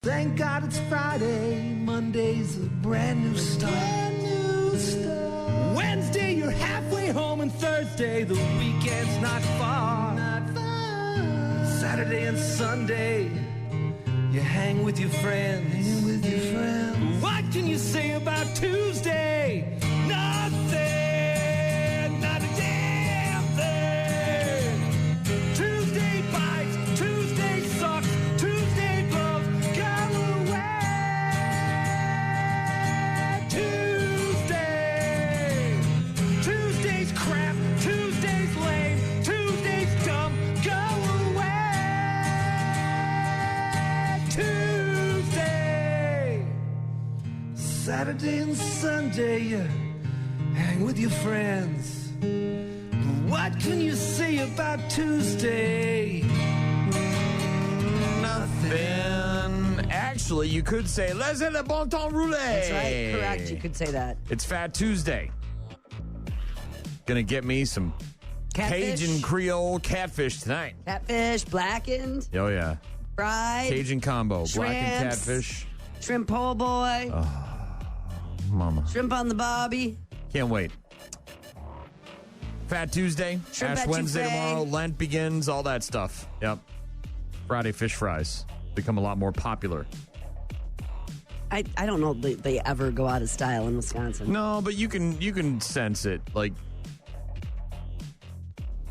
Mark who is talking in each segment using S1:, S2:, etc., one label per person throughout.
S1: Thank God it's Friday. Monday's a brand new start. Wednesday, you're halfway home, and Thursday, the weekend's not far. Saturday and Sunday, you hang with your friends. What can you say about Tuesday? Nothing. Not a damn thing. Tuesday bites. Tuesday sucks. Tuesday blows. Go away. Tuesday's crap. Tuesday's lame. Tuesday's dumb. Go away. Tuesday. Saturday and Sunday, you hang with your friends. What can you say about Tuesday? Nothing.
S2: Actually, you could say, laissez le bon temps rouler.
S3: That's right. Correct. You could say that.
S2: It's Fat Tuesday. Gonna get me some
S3: Catfish.
S2: Cajun Creole catfish tonight.
S3: Catfish, blackened,
S2: Oh, yeah.
S3: fried,
S2: Cajun combo. Blackened
S3: Shrimps.
S2: catfish.
S3: shrimp po' boy,
S2: Mama.
S3: shrimp on the bobby.
S2: Can't wait. Fat Tuesday.
S3: Shrimp
S2: Ash Wednesday
S3: etouffee.
S2: tomorrow. Lent begins. All that stuff. Yep. Friday fish fries become a lot more popular.
S3: I don't know if they ever go out of style in Wisconsin.
S2: No, but you can sense it. Like,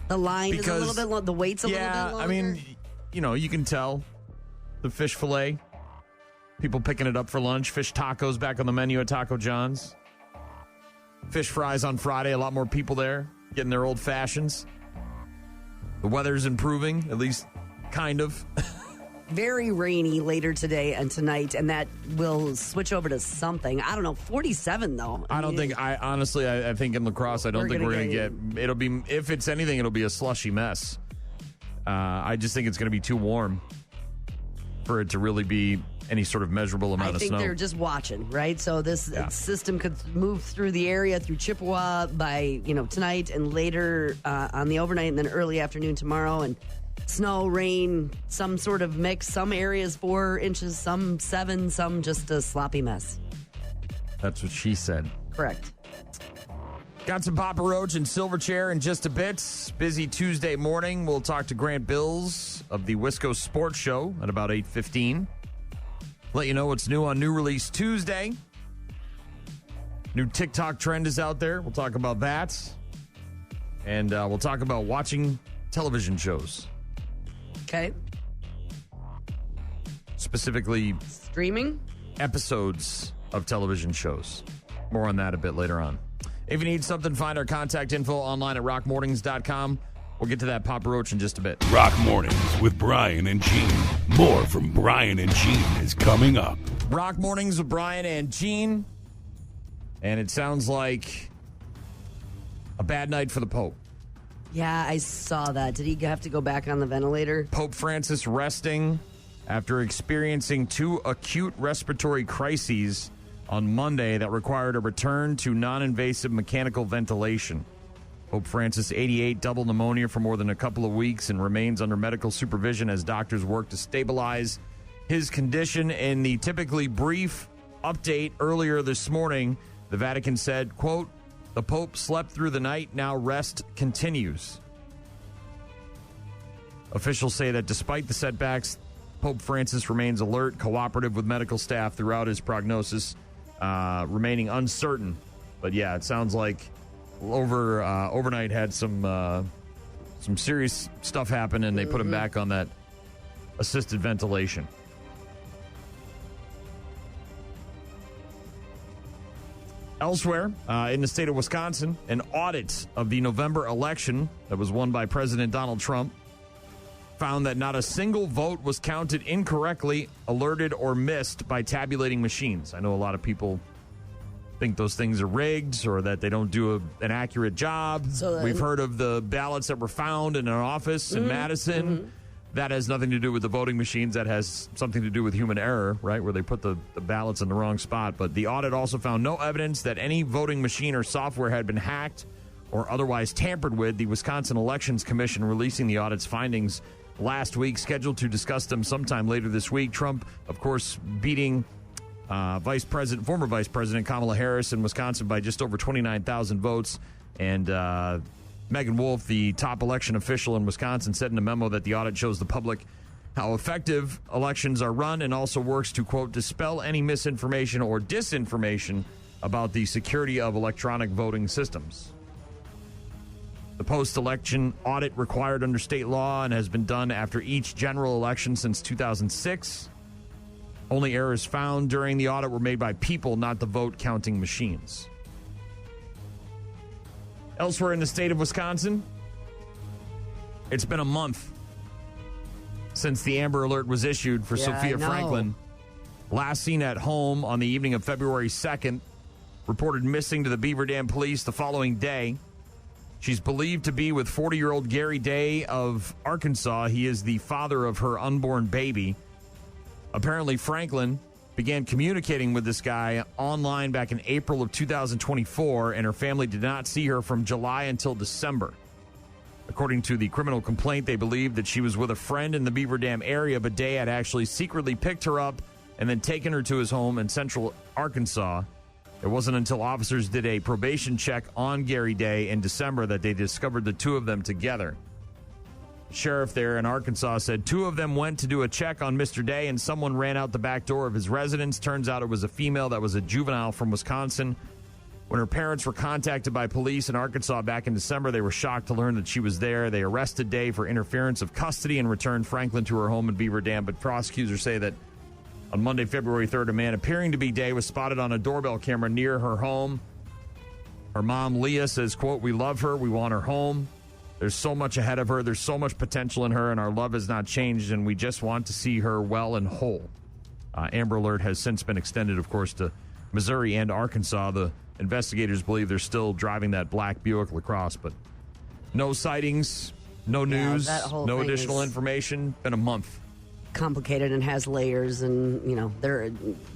S3: The line is a
S2: because-
S3: little bit long. The wait's a little bit
S2: yeah,
S3: longer.
S2: I mean, you can tell the fish fillet. People picking it up for lunch. Fish tacos back on the menu at Taco John's. Fish fries on Friday. A lot more people there getting their old fashions. The weather's improving, at least kind of.
S3: very rainy later today and tonight, and that will switch over to something. I don't know, 47 though.
S2: I think in lacrosse, I don't think we're going to get, it'll be, if it's anything, it'll be a slushy mess. I just think it's going to be too warm for it to really be any sort of measurable amount of snow.
S3: they're just watching, right? So this system could move through the area through Chippewa by, tonight and later on the overnight and then early afternoon tomorrow. And snow, rain, some sort of mix. Some areas 4 inches, some 7, some just a sloppy mess.
S2: That's what she said.
S3: Correct.
S2: Got some Papa Roach and Silverchair in just a bit. Busy Tuesday morning. We'll talk to Grant Bills of the Wisco Sports Show at about 8:15. Let you know what's new on New Release Tuesday. New TikTok trend is out there. We'll talk about that. And we'll talk about watching television shows.
S3: Okay.
S2: Specifically,
S3: Streaming?
S2: episodes of television shows. More on that a bit later on. If you need something, find our contact info online at rockmornings.com. We'll get to that Papa Roach in just a bit.
S4: Rock Mornings with Brian and Gene. More from Brian and Gene is coming up.
S2: Rock Mornings with Brian and Gene. And it sounds like a bad night for the Pope.
S3: Yeah, I saw that. Did he have to go back on the ventilator?
S2: Pope Francis resting after experiencing 2 acute respiratory crises on Monday that required a return to non-invasive mechanical ventilation. Pope Francis, 88, double pneumonia for more than a couple of weeks and remains under medical supervision as doctors work to stabilize his condition. In the typically brief update earlier this morning, the Vatican said, quote, "The Pope slept through the night, now rest continues." Officials say that despite the setbacks, Pope Francis remains alert, cooperative with medical staff throughout his prognosis, remaining uncertain. But yeah, it sounds like overnight had some serious stuff happen, and they put him back on that assisted ventilation. Elsewhere, in the state of Wisconsin, an audit of the November election that was won by President Donald Trump found that not a single vote was counted incorrectly, alerted, or missed by tabulating machines. I know a lot of people think those things are rigged or that they don't do an accurate job. We've heard of the ballots that were found in an office in Madison. Mm-hmm. That has nothing to do with the voting machines. That has something to do with human error, right, where they put the ballots in the wrong spot. But the audit also found no evidence that any voting machine or software had been hacked or otherwise tampered with. The Wisconsin Elections Commission releasing the audit's findings last week, scheduled to discuss them sometime later this week. Trump, of course, beating former Vice President Kamala Harris in Wisconsin by just over 29,000 votes. And Megan Wolf, the top election official in Wisconsin, said in a memo that the audit shows the public how effective elections are run and also works to, quote, dispel any misinformation or disinformation about the security of electronic voting systems. The post-election audit required under state law and has been done after each general election since 2006. Only errors found during the audit were made by people, not the vote counting machines. Elsewhere in the state of Wisconsin, it's been a month since the Amber Alert was issued for Sophia Franklin. Last seen at home on the evening of February 2nd, reported missing to the Beaver Dam police the following day. She's believed to be with 40-year-old Gary Day of Arkansas. He is the father of her unborn baby. Apparently, Franklin began communicating with this guy online back in April of 2024, and her family did not see her from July until December. According to the criminal complaint, they believed that she was with a friend in the Beaver Dam area, but Day had actually secretly picked her up and then taken her to his home in central Arkansas. It wasn't until officers did a probation check on Gary Day in December that they discovered the two of them together. The sheriff there in Arkansas said two of them went to do a check on Mr. Day and someone ran out the back door of his residence. Turns out it was a female that was a juvenile from Wisconsin. When her parents were contacted by police in Arkansas back in December, they were shocked to learn that she was there. They arrested Day for interference of custody and returned Franklin to her home in Beaver Dam. But prosecutors say that on Monday, February 3rd, a man appearing to be Day was spotted on a doorbell camera near her home. Her mom, Leah, says, quote, "We love her. We want her home. There's so much ahead of her. There's so much potential in her, and our love has not changed, and we just want to see her well and whole." Amber Alert has since been extended, of course, to Missouri and Arkansas. The investigators believe they're still driving that black Buick LaCrosse, but no sightings, no news, no additional information. Been a month.
S3: Complicated and has layers and, you know, their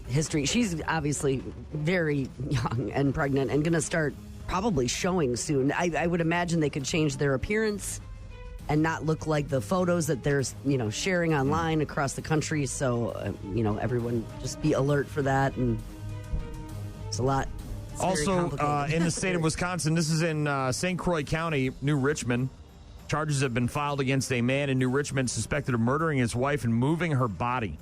S3: history. She's obviously very young and pregnant and going to start probably showing soon. I would imagine they could change their appearance and not look like the photos that they're, you know, sharing online across the country. So, you know, everyone just be alert for that. And it's a lot. It's
S2: also, in the state of Wisconsin, this is in St. Croix County, New Richmond. Charges have been filed against a man in New Richmond suspected of murdering his wife and moving her body.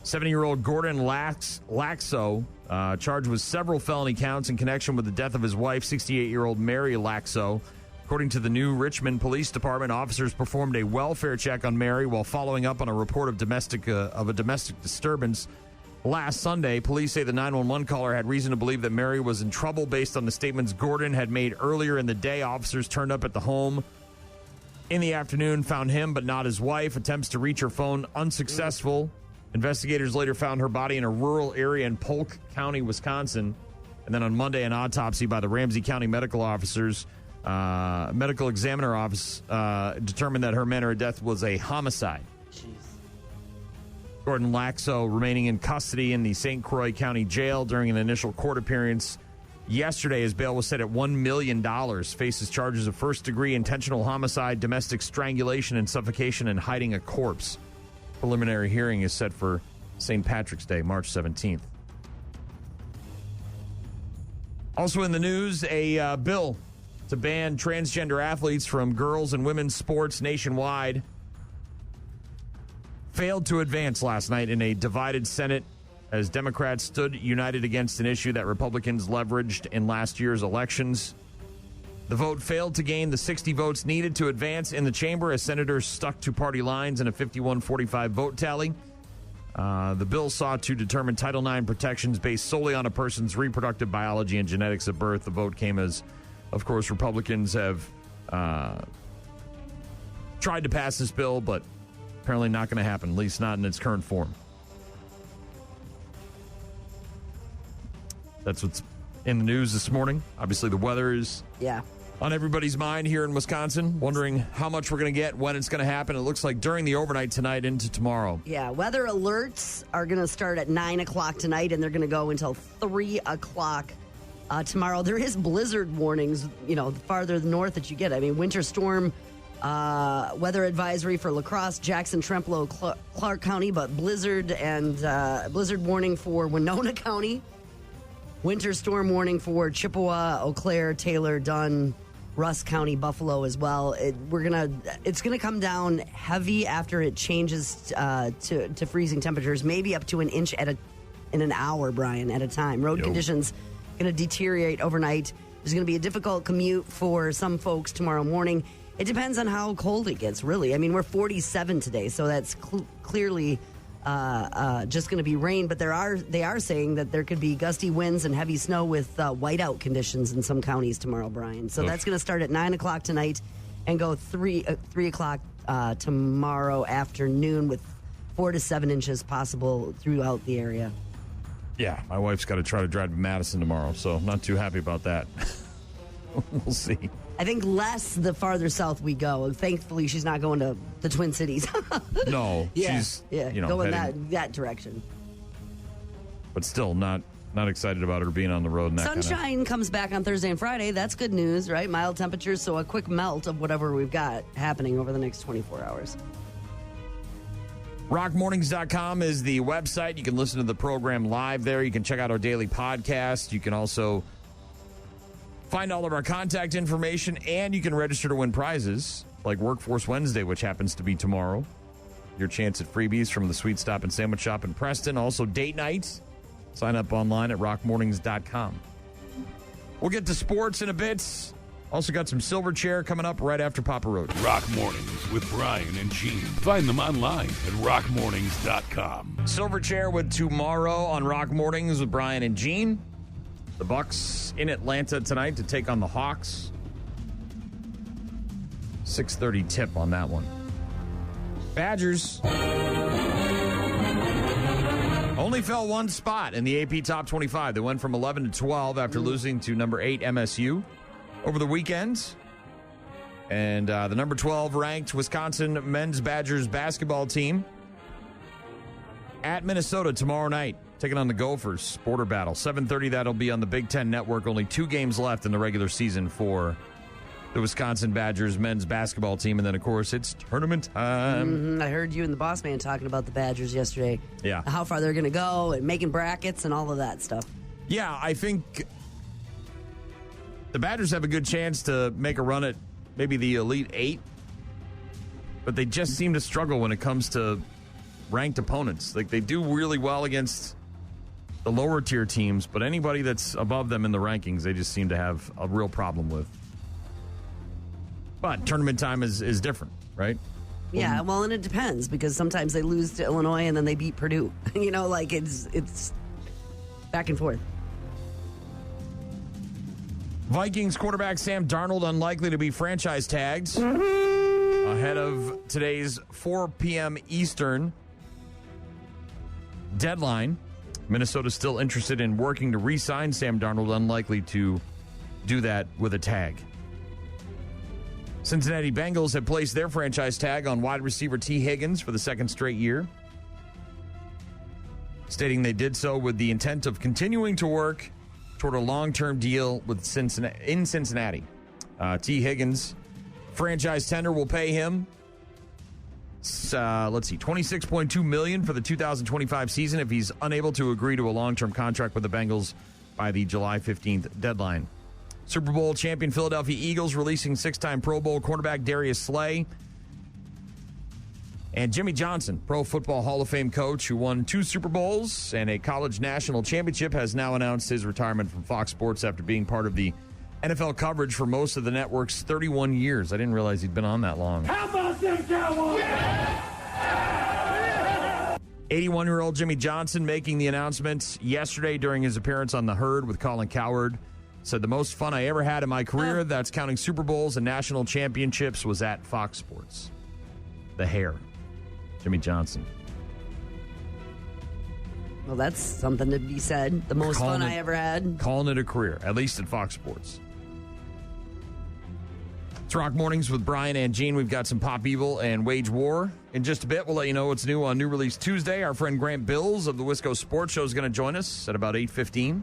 S2: 70-year-old Gordon Laxo, charged with several felony counts in connection with the death of his wife, 68-year-old Mary Laxo. According to the New Richmond Police Department, officers performed a welfare check on Mary while following up on a report of a domestic disturbance. Last Sunday, police say the 911 caller had reason to believe that Mary was in trouble based on the statements Gordon had made earlier in the day. Officers turned up at the home in the afternoon, found him but not his wife. Attempts to reach her phone unsuccessful. Investigators later found her body in a rural area in Polk County, Wisconsin. And then on Monday, an autopsy by the Ramsey County medical examiner office determined that her manner of death was a homicide.
S3: Jeez.
S2: Gordon Laxo remaining in custody in the St. Croix County Jail during an initial court appearance yesterday. His bail was set at $1 million. Faces charges of first-degree intentional homicide, domestic strangulation and suffocation, and hiding a corpse. Preliminary hearing is set for St. Patrick's Day, March 17th. Also in the news, a bill to ban transgender athletes from girls' and women's sports nationwide failed to advance last night in a divided Senate as Democrats stood united against an issue that Republicans leveraged in last year's elections. The vote failed to gain the 60 votes needed to advance in the chamber as senators stuck to party lines in a 51-45 vote tally. The bill sought to determine Title IX protections based solely on a person's reproductive biology and genetics at birth. The vote came as, of course, Republicans have tried to pass this bill, but apparently not going to happen, at least not in its current form. That's what's in the news this morning. Obviously, the weather is on everybody's mind here in Wisconsin, wondering how much we're going to get, when it's going to happen. It looks like during the overnight tonight into tomorrow.
S3: Yeah, weather alerts are going to start at 9 o'clock tonight, and they're going to go until 3 o'clock tomorrow. There is blizzard warnings, you know, the farther north that you get. I mean, winter storm Weather advisory for La Crosse, Jackson, Trempealeau, Clark County, but blizzard warning for Winona County. Winter storm warning for Chippewa, Eau Claire, Taylor, Dunn, Russ County, Buffalo as well. It's gonna come down heavy after it changes to freezing temperatures, maybe up to an inch in an hour, Brian, at a time. Road conditions gonna deteriorate overnight. There's gonna be a difficult commute for some folks tomorrow morning. It depends on how cold it gets, really. I mean, we're 47 today, so that's clearly just going to be rain. But they are saying that there could be gusty winds and heavy snow with whiteout conditions in some counties tomorrow, Brian. So that's going to start at 9 o'clock tonight and go 3 o'clock tomorrow afternoon with 4 to 7 inches possible throughout the area.
S2: Yeah, my wife's got to try to drive to Madison tomorrow, so I'm not too happy about that. We'll see.
S3: I think less the farther south we go. Thankfully, she's not going to the Twin Cities.
S2: No,
S3: she's going
S2: heading,
S3: that direction.
S2: But still, not excited about her being on the road. And that
S3: Sunshine comes back on Thursday and Friday. That's good news, right? Mild temperatures, so a quick melt of whatever we've got happening over the next 24 hours.
S2: RockMornings.com is the website. You can listen to the program live there. You can check out our daily podcast. You can also find all of our contact information, and you can register to win prizes like Workforce Wednesday, which happens to be tomorrow. Your chance at freebies from the Sweet Stop and Sandwich Shop in Preston. Also, date night. Sign up online at rockmornings.com. We'll get to sports in a bit. Also got some Silverchair coming up right after Papa Roach.
S4: Rock Mornings with Brian and Gene. Find them online at rockmornings.com.
S2: Silverchair with tomorrow on Rock Mornings with Brian and Gene. The Bucks in Atlanta tonight to take on the Hawks. 6:30 tip on that one. Badgers only fell one spot in the AP Top 25. They went from 11 to 12 after losing to number 8 MSU over the weekend. And the number 12 ranked Wisconsin men's Badgers basketball team at Minnesota tomorrow night, taking on the Gophers. Border battle. 7:30, that'll be on the Big Ten Network. Only 2 games left in the regular season for the Wisconsin Badgers men's basketball team. And then, of course, it's tournament time.
S3: I heard you and the boss man talking about the Badgers yesterday.
S2: Yeah.
S3: How far they're going to go and making brackets and all of that stuff.
S2: Yeah, I think the Badgers have a good chance to make a run at maybe the Elite 8. But they just seem to struggle when it comes to ranked opponents. Like, they do really well against the lower tier teams, but anybody that's above them in the rankings, they just seem to have a real problem with. But tournament time is different, right?
S3: Yeah, well, and it depends because sometimes they lose to Illinois and then they beat Purdue. Like it's back and forth.
S2: Vikings quarterback Sam Darnold unlikely to be franchise tagged ahead of today's 4 p.m. Eastern deadline. Minnesota's still interested in working to re-sign Sam Darnold, unlikely to do that with a tag. Cincinnati Bengals have placed their franchise tag on wide receiver T. Higgins for the second straight year, stating they did so with the intent of continuing to work toward a long-term deal with Cincinnati. T. Higgins, franchise tender will pay him, $26.2 million for the 2025 season if he's unable to agree to a long-term contract with the Bengals by the July 15th deadline. Super Bowl champion Philadelphia Eagles releasing 6-time Pro Bowl cornerback Darius Slay. And Jimmy Johnson, Pro Football Hall of Fame coach who won 2 Super Bowls and a college national championship, has now announced his retirement from Fox Sports after being part of the NFL coverage for most of the network's 31 years. I didn't realize he'd been on that long.
S1: How about them Cowboys?
S2: 81-year-old Jimmy Johnson making the announcement yesterday during his appearance on The Herd with Colin Cowherd. Said, the most fun I ever had in my career, that's counting Super Bowls and national championships, was at Fox Sports. The hair. Jimmy Johnson.
S3: Well, that's something to be said. The most fun I ever had.
S2: Calling it a career, at least at Fox Sports. It's Rock Mornings with Brian and Gene. We've got some Pop Evil and Wage War in just a bit. We'll let you know what's new on New Release Tuesday. Our friend Grant Bills of the Wisco Sports Show is going to join us at about 8:15.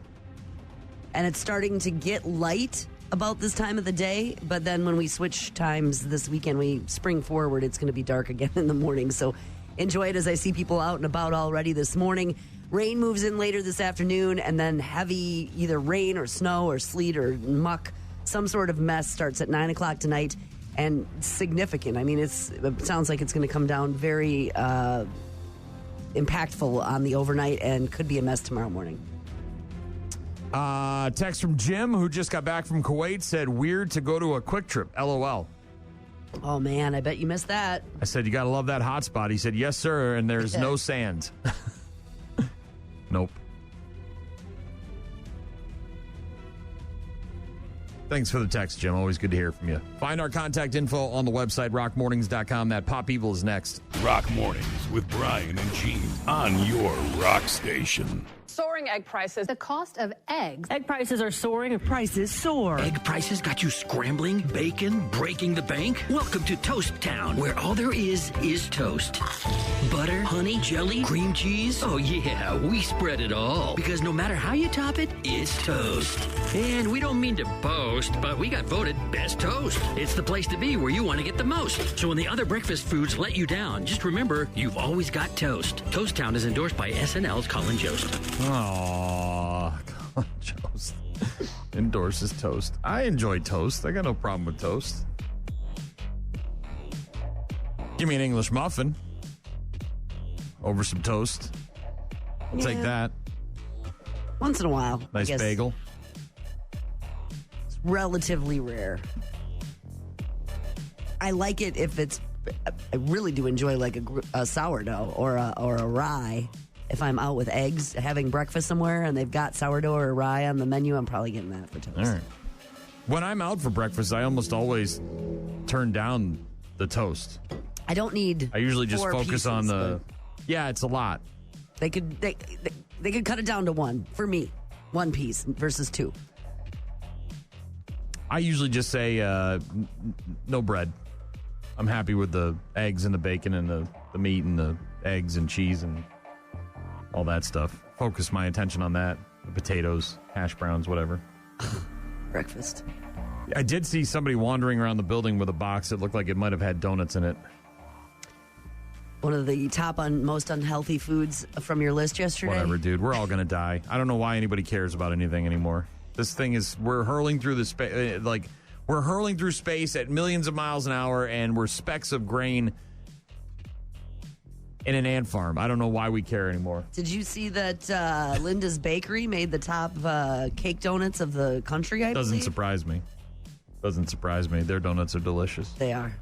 S3: And it's starting to get light about this time of the day, but then when we switch times this weekend, we spring forward, it's going to be dark again in the morning. So enjoy it as I see people out and about already this morning. Rain moves in later this afternoon, and then heavy either rain or snow or sleet or muck. Some sort of mess starts at 9 o'clock tonight, and significant. I mean, it sounds like it's going to come down very impactful on the overnight and could be a mess tomorrow morning.
S2: Text from Jim, who just got back from Kuwait, said, weird to go to a quick trip. LOL.
S3: Oh, man, I bet you missed that.
S2: I said, you got to love that hot spot. He said, yes, sir, and there's no sand. Nope. Thanks for the text, Jim. Always good to hear from you. Find our contact info on the website, rockmornings.com. That Pop Evil is next.
S4: Rock Mornings with Brian and Gene on your rock station.
S5: Soaring egg prices.
S6: The cost of eggs.
S7: Egg prices are soaring and prices soar.
S8: Egg prices got you scrambling, bacon, breaking the bank? Welcome to Toast Town, where all there is toast. Butter, honey, jelly, cream cheese. Oh yeah, we spread it all. Because no matter how you top it, it's toast. And we don't mean to boast, but we got voted best toast. It's the place to be where you want to get the most. So when the other breakfast foods let you down, just remember, you've always got toast. Toast Town is endorsed by SNL's Colin Jost.
S2: Aww, Colin Jost endorses toast. I enjoy toast. I got no problem with toast. Give me an English muffin over some toast. I'll take that.
S3: Once in a while.
S2: Nice bagel.
S3: It's relatively rare. I like it if it's. I really do enjoy like a sourdough or a rye. If I'm out with eggs, having breakfast somewhere, and they've got sourdough or rye on the menu, I'm probably getting that for toast.
S2: All right. When I'm out for breakfast, I almost always turn down the toast.
S3: I don't need.
S2: I usually just focus
S3: pieces,
S2: on the. Yeah, it's a lot.
S3: They could cut it down to one for me, one piece versus two.
S2: I usually just say no bread. I'm happy with the eggs and the bacon and the meat and the eggs and cheese and all that stuff. Focus my attention on that. The potatoes, hash browns, whatever.
S3: Breakfast.
S2: I did see somebody wandering around the building with a box that looked like it might have had donuts in it.
S3: One of the top most unhealthy foods from your list yesterday.
S2: Whatever, dude. We're all going to die. I don't know why anybody cares about anything anymore. This thing is, we're hurling through the space, we're hurling through space at millions of miles an hour, and we're specks of grain in an ant farm. I don't know why we care anymore.
S3: Did you see that Linda's Bakery made the top cake donuts of the country, I
S2: Doesn't
S3: believe?
S2: surprise me. Doesn't surprise me. Their donuts are delicious.
S3: They are.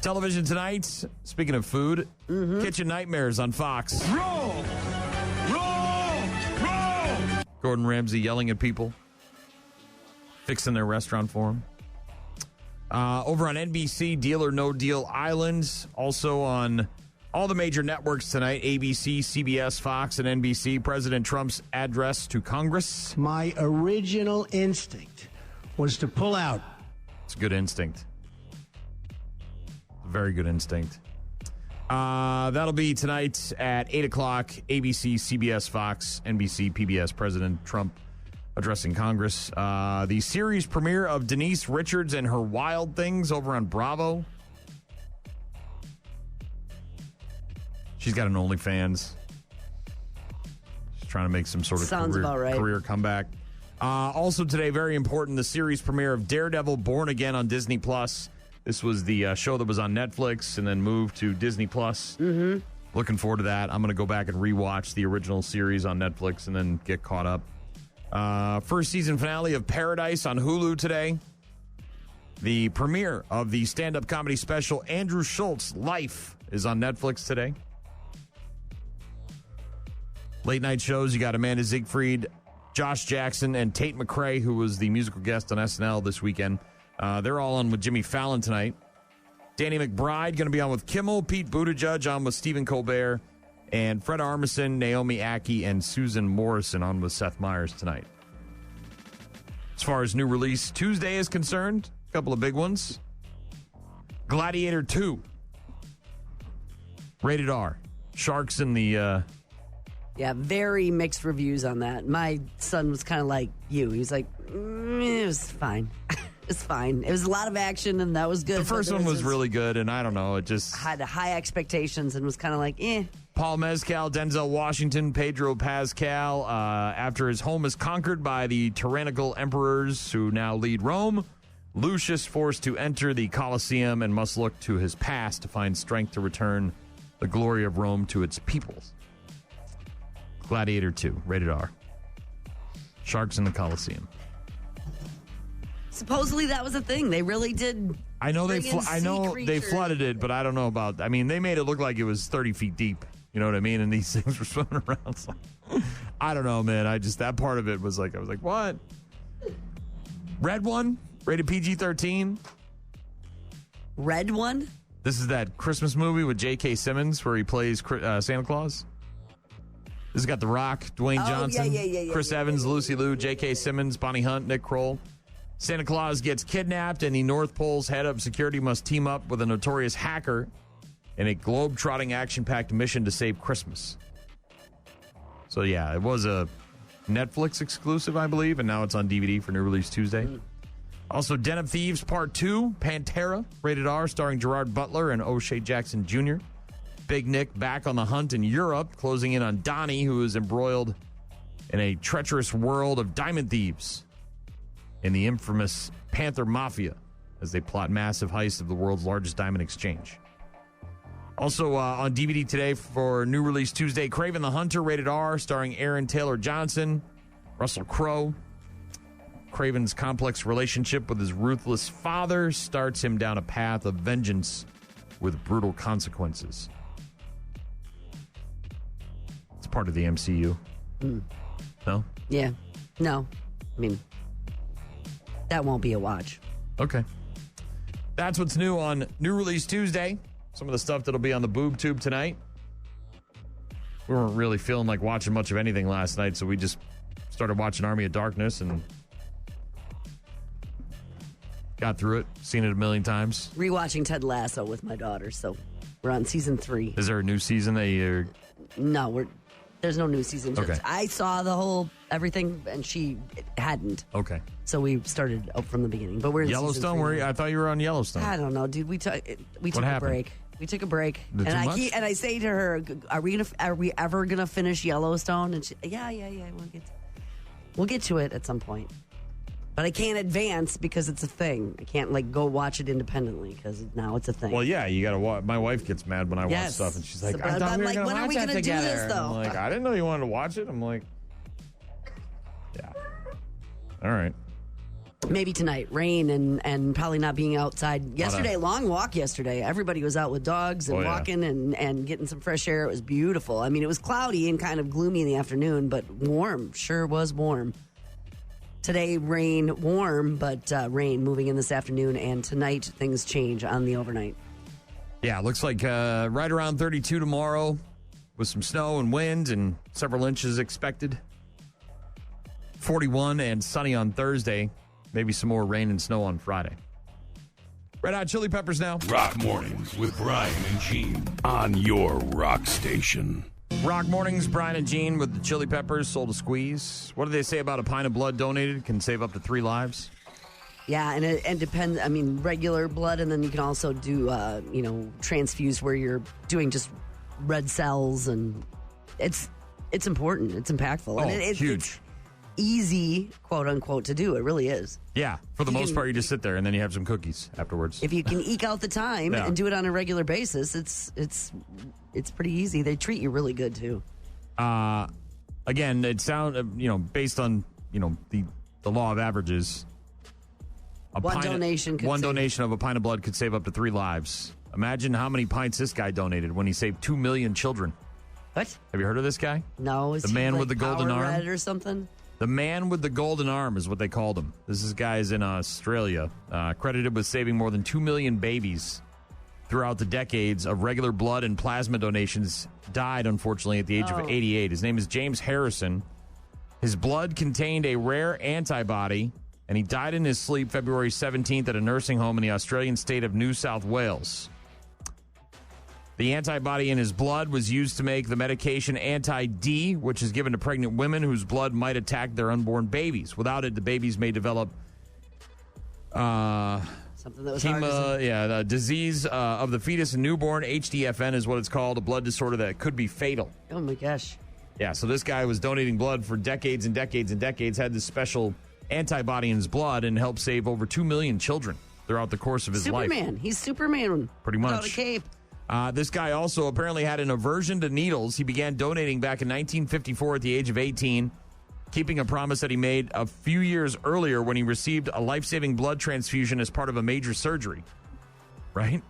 S2: Television tonight, speaking of food, Kitchen Nightmares on Fox.
S1: Roll! Roll! Roll!
S2: Gordon Ramsay yelling at people, fixing their restaurant for them. Over on NBC, Deal or No Deal Island. Also on all the major networks tonight, ABC, CBS, Fox, and NBC. President Trump's address to Congress.
S9: My original instinct was to pull out.
S2: It's a good instinct. Very good instinct. That'll be tonight at 8 o'clock. ABC, CBS, Fox, NBC, PBS. President Trump addressing Congress. The series premiere of Denise Richards and Her Wild Things over on Bravo. She's got an OnlyFans. She's trying to make some sort of career comeback. Also today, very important, the series premiere of Daredevil Born Again on Disney+. This was the show that was on Netflix and then moved to Disney+. Mm-hmm. Looking forward to that. I'm going to go back and rewatch the original series on Netflix and then get caught up. First season finale of Paradise on Hulu today. The premiere of the stand-up comedy special Andrew Schultz, Life, is on Netflix today. Late night shows, you got Amanda Siegfried, Josh Jackson, and Tate McRae, who was the musical guest on SNL this weekend. They're all on with Jimmy Fallon tonight. Danny McBride going to be on with Kimmel. Pete Buttigieg on with Stephen Colbert. And Fred Armisen, Naomi Ackie, and Susan Morrison on with Seth Meyers tonight. As far as new release Tuesday is concerned, a couple of big ones. Gladiator 2. Rated R. Sharks in the
S3: Yeah, very mixed reviews on that. My son was kind of like you. He was like, it was fine. It's fine. It was a lot of action, and that was good.
S2: The first one was really good, and I don't know. It just
S3: had high expectations and was kind of like, eh.
S2: Paul Mescal, Denzel Washington, Pedro Pascal. After his home is conquered by the tyrannical emperors who now lead Rome, Lucius forced to enter the Colosseum and must look to his past to find strength to return the glory of Rome to its peoples. Gladiator 2, rated R. Sharks in the Colosseum.
S3: Supposedly that was a thing. They really did.
S2: I know they flooded it, but I don't know about. I mean, they made it look like it was 30 feet deep. You know what I mean? And these things were swimming around. So, I don't know, man. That part of it was like, I was like, what? Red One, rated PG-13.
S3: Red One?
S2: This is that Christmas movie with J.K. Simmons where he plays Santa Claus. This has got The Rock, Dwayne Johnson, Chris Evans, Lucy Liu, J.K. Simmons, Bonnie Hunt, Nick Kroll. Santa Claus gets kidnapped, and the North Pole's head of security must team up with a notorious hacker in a globe-trotting, action-packed mission to save Christmas. So, yeah, it was a Netflix exclusive, I believe, and now it's on DVD for new release Tuesday. Also, Den of Thieves Part 2, Pantera, rated R, starring Gerard Butler and O'Shea Jackson Jr. Big Nick back on the hunt in Europe, closing in on Donnie, who is embroiled in a treacherous world of diamond thieves in the infamous Panther Mafia as they plot massive heist of the world's largest diamond exchange. Also on DVD today for new release Tuesday, Kraven the Hunter, rated R, starring Aaron Taylor Johnson, Russell Crowe. Kraven's complex relationship with his ruthless father starts him down a path of vengeance with brutal consequences. It's part of the MCU. No?
S3: Yeah. No. I mean, that won't be a watch.
S2: Okay. That's what's new on New Release Tuesday. Some of the stuff that'll be on the boob tube tonight. We weren't really feeling like watching much of anything last night, so we just started watching Army of Darkness and got through it, seen it a million times.
S3: Rewatching Ted Lasso with my daughter, so we're on season 3.
S2: Is there a new season that you're...
S3: No, there's no new season.
S2: Okay.
S3: I saw the whole everything, and she hadn't.
S2: Okay.
S3: So we started up from the beginning, but we're in
S2: Yellowstone.
S3: Season 3
S2: I thought you were on Yellowstone.
S3: I don't know, dude. We took a break. We took a break,
S2: Too much?
S3: and I say to her, "Are we ever gonna finish Yellowstone?" And she, yeah. We'll get to it at some point. But I can't advance because it's a thing. I can't go watch it independently because now it's a thing.
S2: Well, yeah, you got to watch. My wife gets mad when I watch stuff, and she's like,
S3: So,
S2: "I thought we were
S3: like,
S2: going
S3: when
S2: to
S3: are
S2: watch
S3: we
S2: that
S3: gonna do
S2: together."
S3: this, though?
S2: I'm like, I didn't know you wanted to watch it. I'm like, yeah, all right.
S3: Maybe tonight. Rain and probably not being outside. Yesterday, long walk yesterday. Everybody was out with dogs and walking and getting some fresh air. It was beautiful. I mean, it was cloudy and kind of gloomy in the afternoon, but warm. Sure was warm. Today, rain, warm, but rain moving in this afternoon. And tonight, things change on the overnight.
S2: Yeah, it looks like right around 32 tomorrow with some snow and wind and several inches expected. 41 and sunny on Thursday. Maybe some more rain and snow on Friday. Red Hot Chili Peppers now.
S4: Rock Mornings with Brian and Gene on your rock station.
S2: Rock Mornings, Brian and Gene with the Chili Peppers, sold a squeeze. What do they say about a pint of blood donated can save up to 3 lives?
S3: Yeah, and it depends. I mean, regular blood, and then you can also do, transfuse where you're doing just red cells, and it's important. It's impactful.
S2: Oh,
S3: and it's
S2: huge.
S3: It's easy, quote unquote, to do. It really is.
S2: Yeah, for the most part, you just sit there and then you have some cookies afterwards.
S3: If you can eke out the time and do it on a regular basis, it's pretty easy. They treat you really good too.
S2: Again, it sounds based on the law of averages. One donation of a pint of blood could save up to 3 lives. Imagine how many pints this guy donated when he saved 2 million children.
S3: What?
S2: Have you heard of this guy?
S3: No. Is
S2: the
S3: he
S2: man with the golden
S3: Power
S2: arm
S3: Red or something?
S2: The man with the golden arm is what they called him. This is guys in Australia, credited with saving more than 2 million babies throughout the decades of regular blood and plasma donations. Died, unfortunately, at the age of 88. His name is James Harrison. His blood contained a rare antibody, and he died in his sleep February 17th at a nursing home in the Australian state of New South Wales. The antibody in his blood was used to make the medication Anti-D, which is given to pregnant women whose blood might attack their unborn babies. Without it, the babies may develop
S3: something that was
S2: the disease of the fetus and newborn. HDFN is what it's called, a blood disorder that could be fatal.
S3: Oh, my gosh.
S2: Yeah, so this guy was donating blood for decades and decades and decades, had this special antibody in his blood, and helped save over 2 million children throughout the course of his life.
S3: Superman. He's Superman.
S2: Pretty much.
S3: Without a cape.
S2: This guy also apparently had an aversion to needles. He began donating back in 1954 at the age of 18, keeping a promise that he made a few years earlier when he received a life-saving blood transfusion as part of a major surgery. Right?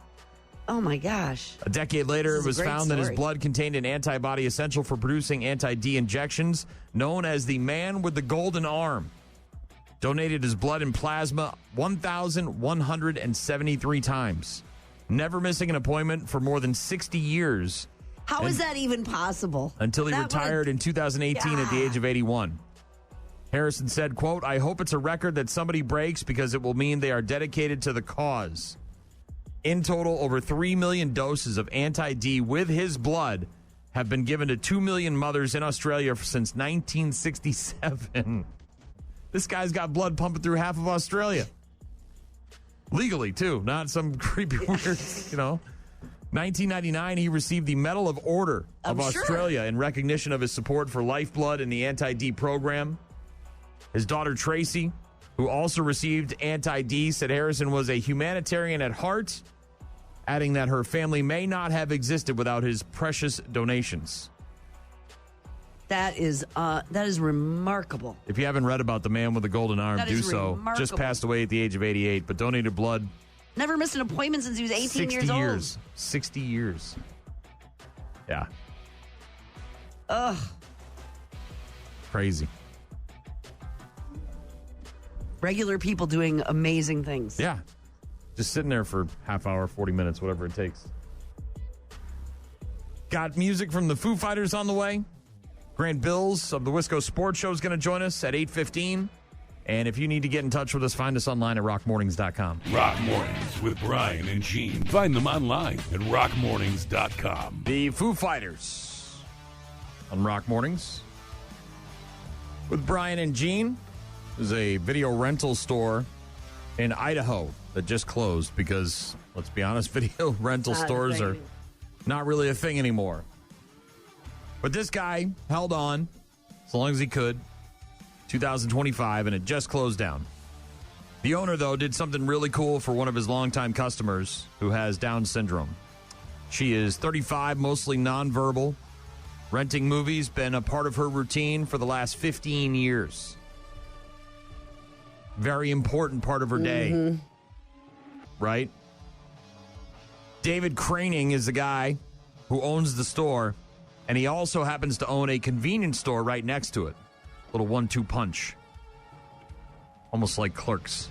S3: Oh, my gosh.
S2: A decade later, it was found that his
S3: story.
S2: blood contained an antibody essential for producing anti-D injections, known as the man with the golden arm. Donated his blood and plasma 1,173 times. Never missing an appointment for more than 60 years.
S3: How is that even possible?
S2: Until he
S3: That
S2: retired in 2018 at the age of 81. Harrison said, quote, "I hope it's a record that somebody breaks because it will mean they are dedicated to the cause." In total, over 3 million doses of anti-D with his blood have been given to 2 million mothers in Australia since 1967. This guy's got blood pumping through half of Australia. Legally, too. Not some creepy weird, 1999, he received the Medal of Order of Australia in recognition of his support for Lifeblood and the anti-D program. His daughter, Tracy, who also received anti-D, said Harrison was a humanitarian at heart, adding that her family may not have existed without his precious donations.
S3: That is remarkable.
S2: If you haven't read about the man with the golden arm,
S3: That
S2: do
S3: is
S2: so.
S3: remarkable.
S2: Just passed away at the age of 88, but donated blood.
S3: Never missed an appointment since he was 18
S2: 60
S3: years
S2: years. 60 years. Yeah.
S3: Ugh.
S2: Crazy.
S3: Regular people doing amazing things.
S2: Yeah. Just sitting there for half hour, 40 minutes, whatever it takes. Got music from the Foo Fighters on the way. Grant Bills of the Wisco Sports Show is going to join us at 8:15. And if you need to get in touch with us, find us online at rockmornings.com.
S4: Rock Mornings with Brian and Gene. Find them online at rockmornings.com.
S2: The Foo Fighters on Rock Mornings with Brian and Gene. There's a video rental store in Idaho that just closed because, let's be honest, video rental stores are not really a thing anymore. But this guy held on as long as he could, 2025, and it just closed down. The owner, though, did something really cool for one of his longtime customers who has Down syndrome. She is 35, mostly nonverbal. Renting movies, been a part of her routine for the last 15 years. Very important part of her day. Right? David Craning is the guy who owns the store, and he also happens to own a convenience store right next to it. Little 1-2 punch. Almost like Clerks.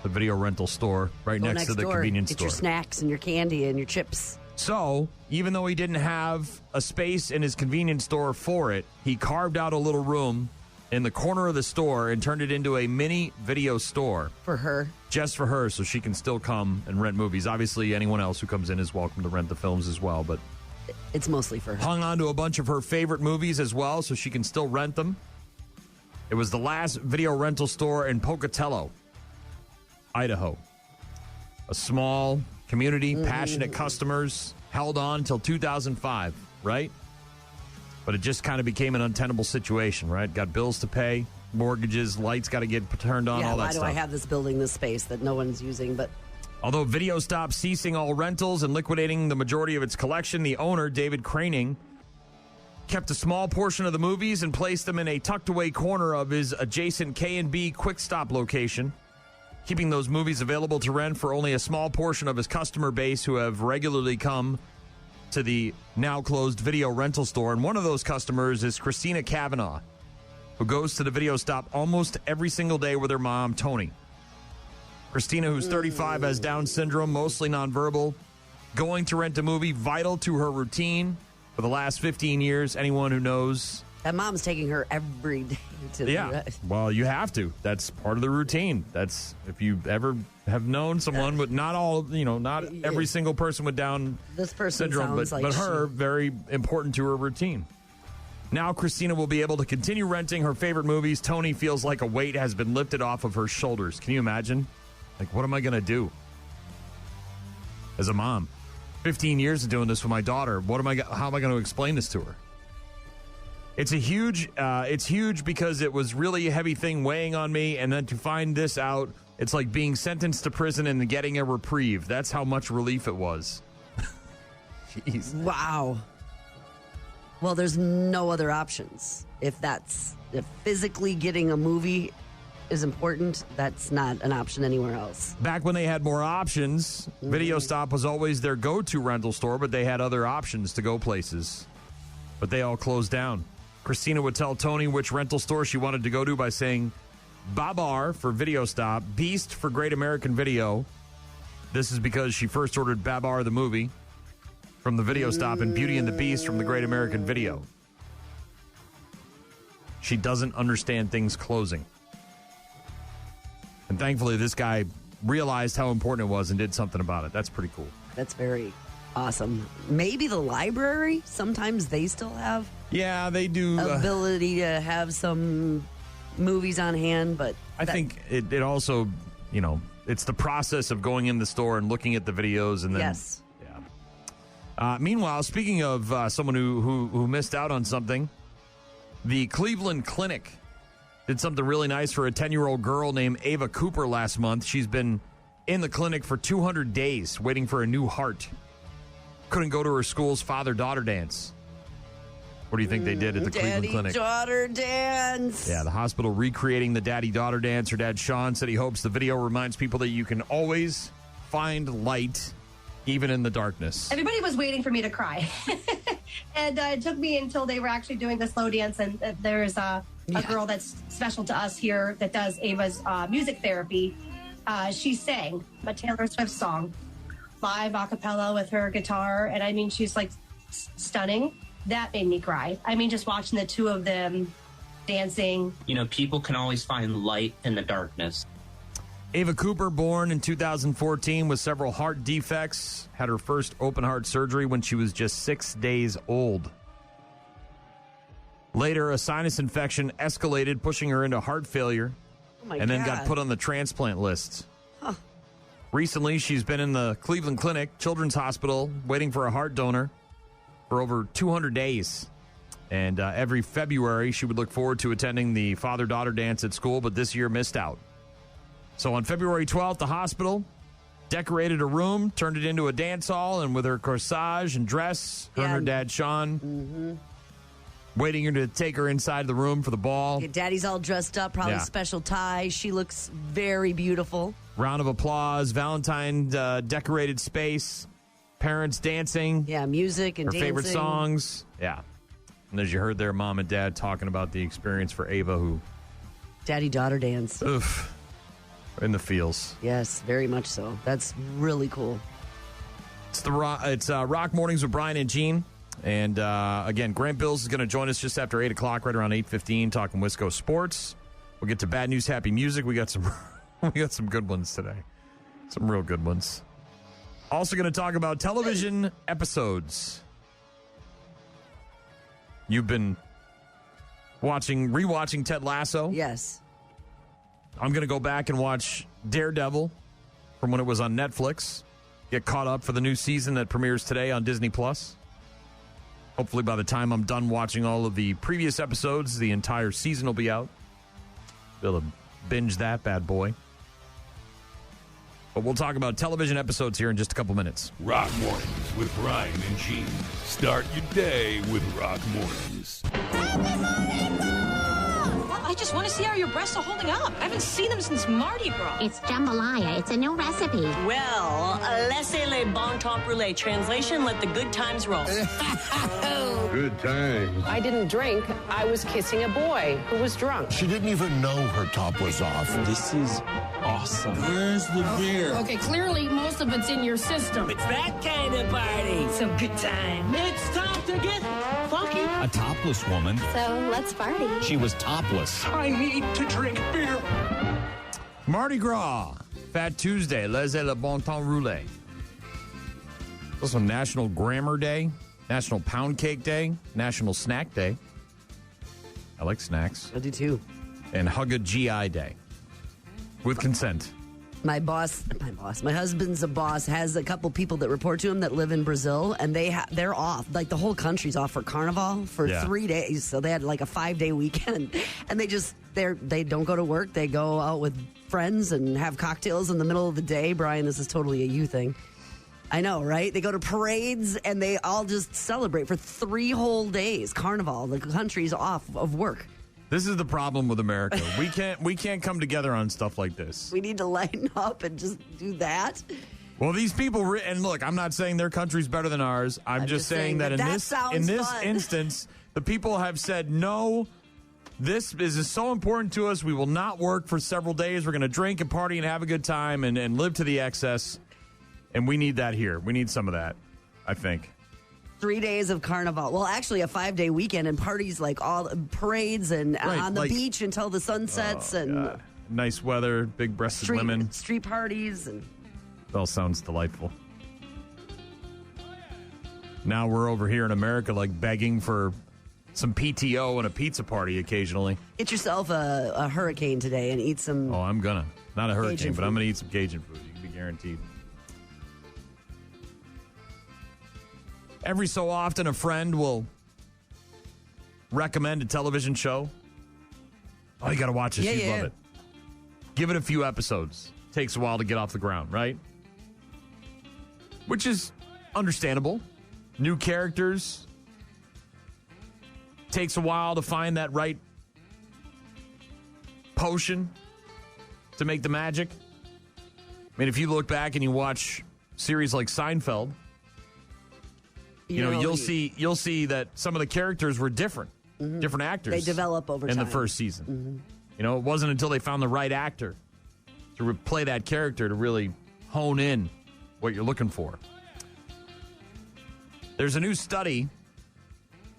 S2: The video rental store right next to the convenience store.
S3: Get your snacks and your candy and your chips.
S2: So, even though he didn't have a space in his convenience store for it, he carved out a little room in the corner of the store and turned it into a mini video store.
S3: For her.
S2: Just for her, so she can still come and rent movies. Obviously, anyone else who comes in is welcome to rent the films as well, but
S3: it's mostly for her.
S2: Hung on to a bunch of her favorite movies as well, so she can still rent them. It was the last video rental store in Pocatello, Idaho. A small community, passionate customers, held on until 2005, right? But it just kind of became an untenable situation, right? Got bills to pay, mortgages, lights got to get turned on, all that stuff.
S3: Why do I have this building, this space that no one's using? But
S2: although Video stopped ceasing all rentals and liquidating the majority of its collection, the owner, David Craning, kept a small portion of the movies and placed them in a tucked-away corner of his adjacent K&B Quick Stop location, keeping those movies available to rent for only a small portion of his customer base who have regularly come to the now-closed video rental store. And one of those customers is Christina Kavanaugh, who goes to the Video Stop almost every single day with her mom, Tony. Christina, who's 35, has Down syndrome, mostly nonverbal, going to rent a movie, vital to her routine for the last 15 years. Anyone who knows
S3: That mom's taking her every day to
S2: Yeah. Well, you have to. That's part of the routine. That's if you ever have known someone with not all, not every single person with Down
S3: This person
S2: syndrome,
S3: sounds
S2: but
S3: like
S2: her, very important to her routine. Now Christina will be able to continue renting her favorite movies. Tony feels like a weight has been lifted off of her shoulders. Can you imagine? Like, what am I going to do as a mom? 15 years of doing this with my daughter. How am I going to explain this to her? It's huge because it was really a heavy thing weighing on me, and then to find this out, it's like being sentenced to prison and getting a reprieve. That's how much relief it was. Jeez.
S3: Wow. Well, there's no other options. If physically getting a movie is important, that's not an option anywhere else.
S2: Back when they had more options, Video Stop was always their go-to rental store, but they had other options to go places. But they all closed down. Christina would tell Tony which rental store she wanted to go to by saying Babar for Video Stop, Beast for Great American Video. This is because she first ordered Babar the movie from the Video Stop and Beauty and the Beast from the Great American Video. She doesn't understand things closing. And thankfully, this guy realized how important it was and did something about it. That's pretty cool.
S3: That's very awesome. Maybe the library, sometimes they still have
S2: they do
S3: ability to have some movies on hand, but
S2: I think it also, it's the process of going in the store and looking at the videos and then
S3: yes.
S2: Meanwhile, speaking of someone who missed out on something, the Cleveland Clinic did something really nice for a 10-year-old girl named Ava Cooper last month. She's been in the clinic for 200 days waiting for a new heart. Couldn't go to her school's father-daughter dance. What do you think they did at the Cleveland Clinic?
S3: Daddy-daughter dance.
S2: Yeah, the hospital recreating the daddy-daughter dance. Her dad, Sean, said he hopes the video reminds people that you can always find light, even in the darkness.
S5: Everybody was waiting for me to cry. And it took me until they were actually doing the slow dance. And there's a girl that's special to us here that does Ava's music therapy. She sang a Taylor Swift song live a cappella with her guitar. And I mean, she's like stunning. That made me cry. I mean, just watching the two of them dancing.
S6: People can always find light in the darkness.
S2: Ava Cooper, born in 2014 with several heart defects, had her first open heart surgery when she was just 6 days old. Later, a sinus infection escalated, pushing her into heart failure, then got put on the transplant list.
S3: Huh.
S2: Recently, she's been in the Cleveland Clinic, Children's Hospital, waiting for a heart donor for over 200 days. And every February, she would look forward to attending the father-daughter dance at school, but this year missed out. So on February 12th, the hospital decorated a room, turned it into a dance hall, and with her corsage and dress, her and her dad, Sean, waiting her to take her inside the room for the ball.
S3: Daddy's all dressed up, probably special tie. She looks very beautiful.
S2: Round of applause, Valentine decorated space, parents dancing.
S3: Yeah, music and
S2: her
S3: dancing.
S2: favorite songs. Yeah. And as you heard there, mom and dad talking about the experience for Ava, who...
S3: Daddy-daughter dance.
S2: Oof. In the feels.
S3: Yes, very much so. That's really cool.
S2: It's Rock Mornings with Brian and Gene. And again, Grant Bills is going to join us just after 8 o'clock, right around 8:15, talking Wisco sports. We'll get to bad news, happy music. We got some good ones today. Some real good ones. Also going to talk about television episodes. You've been rewatching Ted Lasso.
S3: Yes.
S2: I'm going to go back and watch Daredevil from when it was on Netflix. Get caught up for the new season that premieres today on Disney+. Hopefully by the time I'm done watching all of the previous episodes, the entire season will be out. Be able to binge that bad boy. But we'll talk about television episodes here in just a couple minutes.
S4: Rock Mornings with Brian and Gene. Start your day with Rock Mornings.
S5: I
S10: just want to see how your breasts are holding up. I haven't seen them since Mardi Gras.
S11: It's jambalaya. It's a new recipe.
S12: Well, laissez les bon temps brûlés. Translation, let the good times roll.
S13: Good times.
S14: I didn't drink. I was kissing a boy who was drunk.
S15: She didn't even know her top was off.
S16: This is awesome.
S17: Where's the beer?
S18: Okay, clearly most of it's in your system.
S12: It's that kind of party. Some good time. It's time to get funky.
S16: A topless woman.
S11: So let's party.
S16: She was topless.
S17: I need to drink beer.
S2: Mardi Gras, Fat Tuesday, Laissez le bon temps rouler. Also National Grammar Day, National Pound Cake Day, National Snack Day. I like snacks.
S3: I do too.
S2: And Hug a GI Day. With consent.
S3: My husband's a boss, has a couple people that report to him that live in Brazil, and they're off. Like the whole country's off for Carnival for 3 days. So they had like a 5-day weekend, and they don't go to work. They go out with friends and have cocktails in the middle of the day. Brian, this is totally a you thing. I know, right? They go to parades and they all just celebrate for 3 whole days. Carnival. The country's off of work.
S2: This is the problem with America. We can't come together on stuff like this.
S3: We need to lighten up and just do that.
S2: Well, these people, and look, I'm not saying their country's better than ours. I'm just saying that in this instance, the people have said, no, this is so important to us. We will not work for several days. We're going to drink and party and have a good time and live to the excess. And we need that here. We need some of that, I think.
S3: 3 days of Carnival. Well, actually, a 5-day weekend and parties like all parades and on the beach until the sun sets and
S2: nice weather, big-breasted women,
S3: street parties, and
S2: it all sounds delightful. Now we're over here in America, like begging for some PTO and a pizza party occasionally.
S3: Get yourself a hurricane today and eat some.
S2: Oh, I'm gonna not a hurricane, but I'm gonna eat some Cajun food. You can be guaranteed. Every so often, a friend will recommend a television show. Oh, you got to watch this. You love it. Give it a few episodes. Takes a while to get off the ground, right? Which is understandable. New characters. Takes a while to find that right potion to make the magic. I mean, if you look back and you watch series like Seinfeld, you'll see that some of the characters were different, different actors.
S3: They develop over time.
S2: In the first season. Mm-hmm. It wasn't until they found the right actor to play that character to really hone in what you're looking for. There's a new study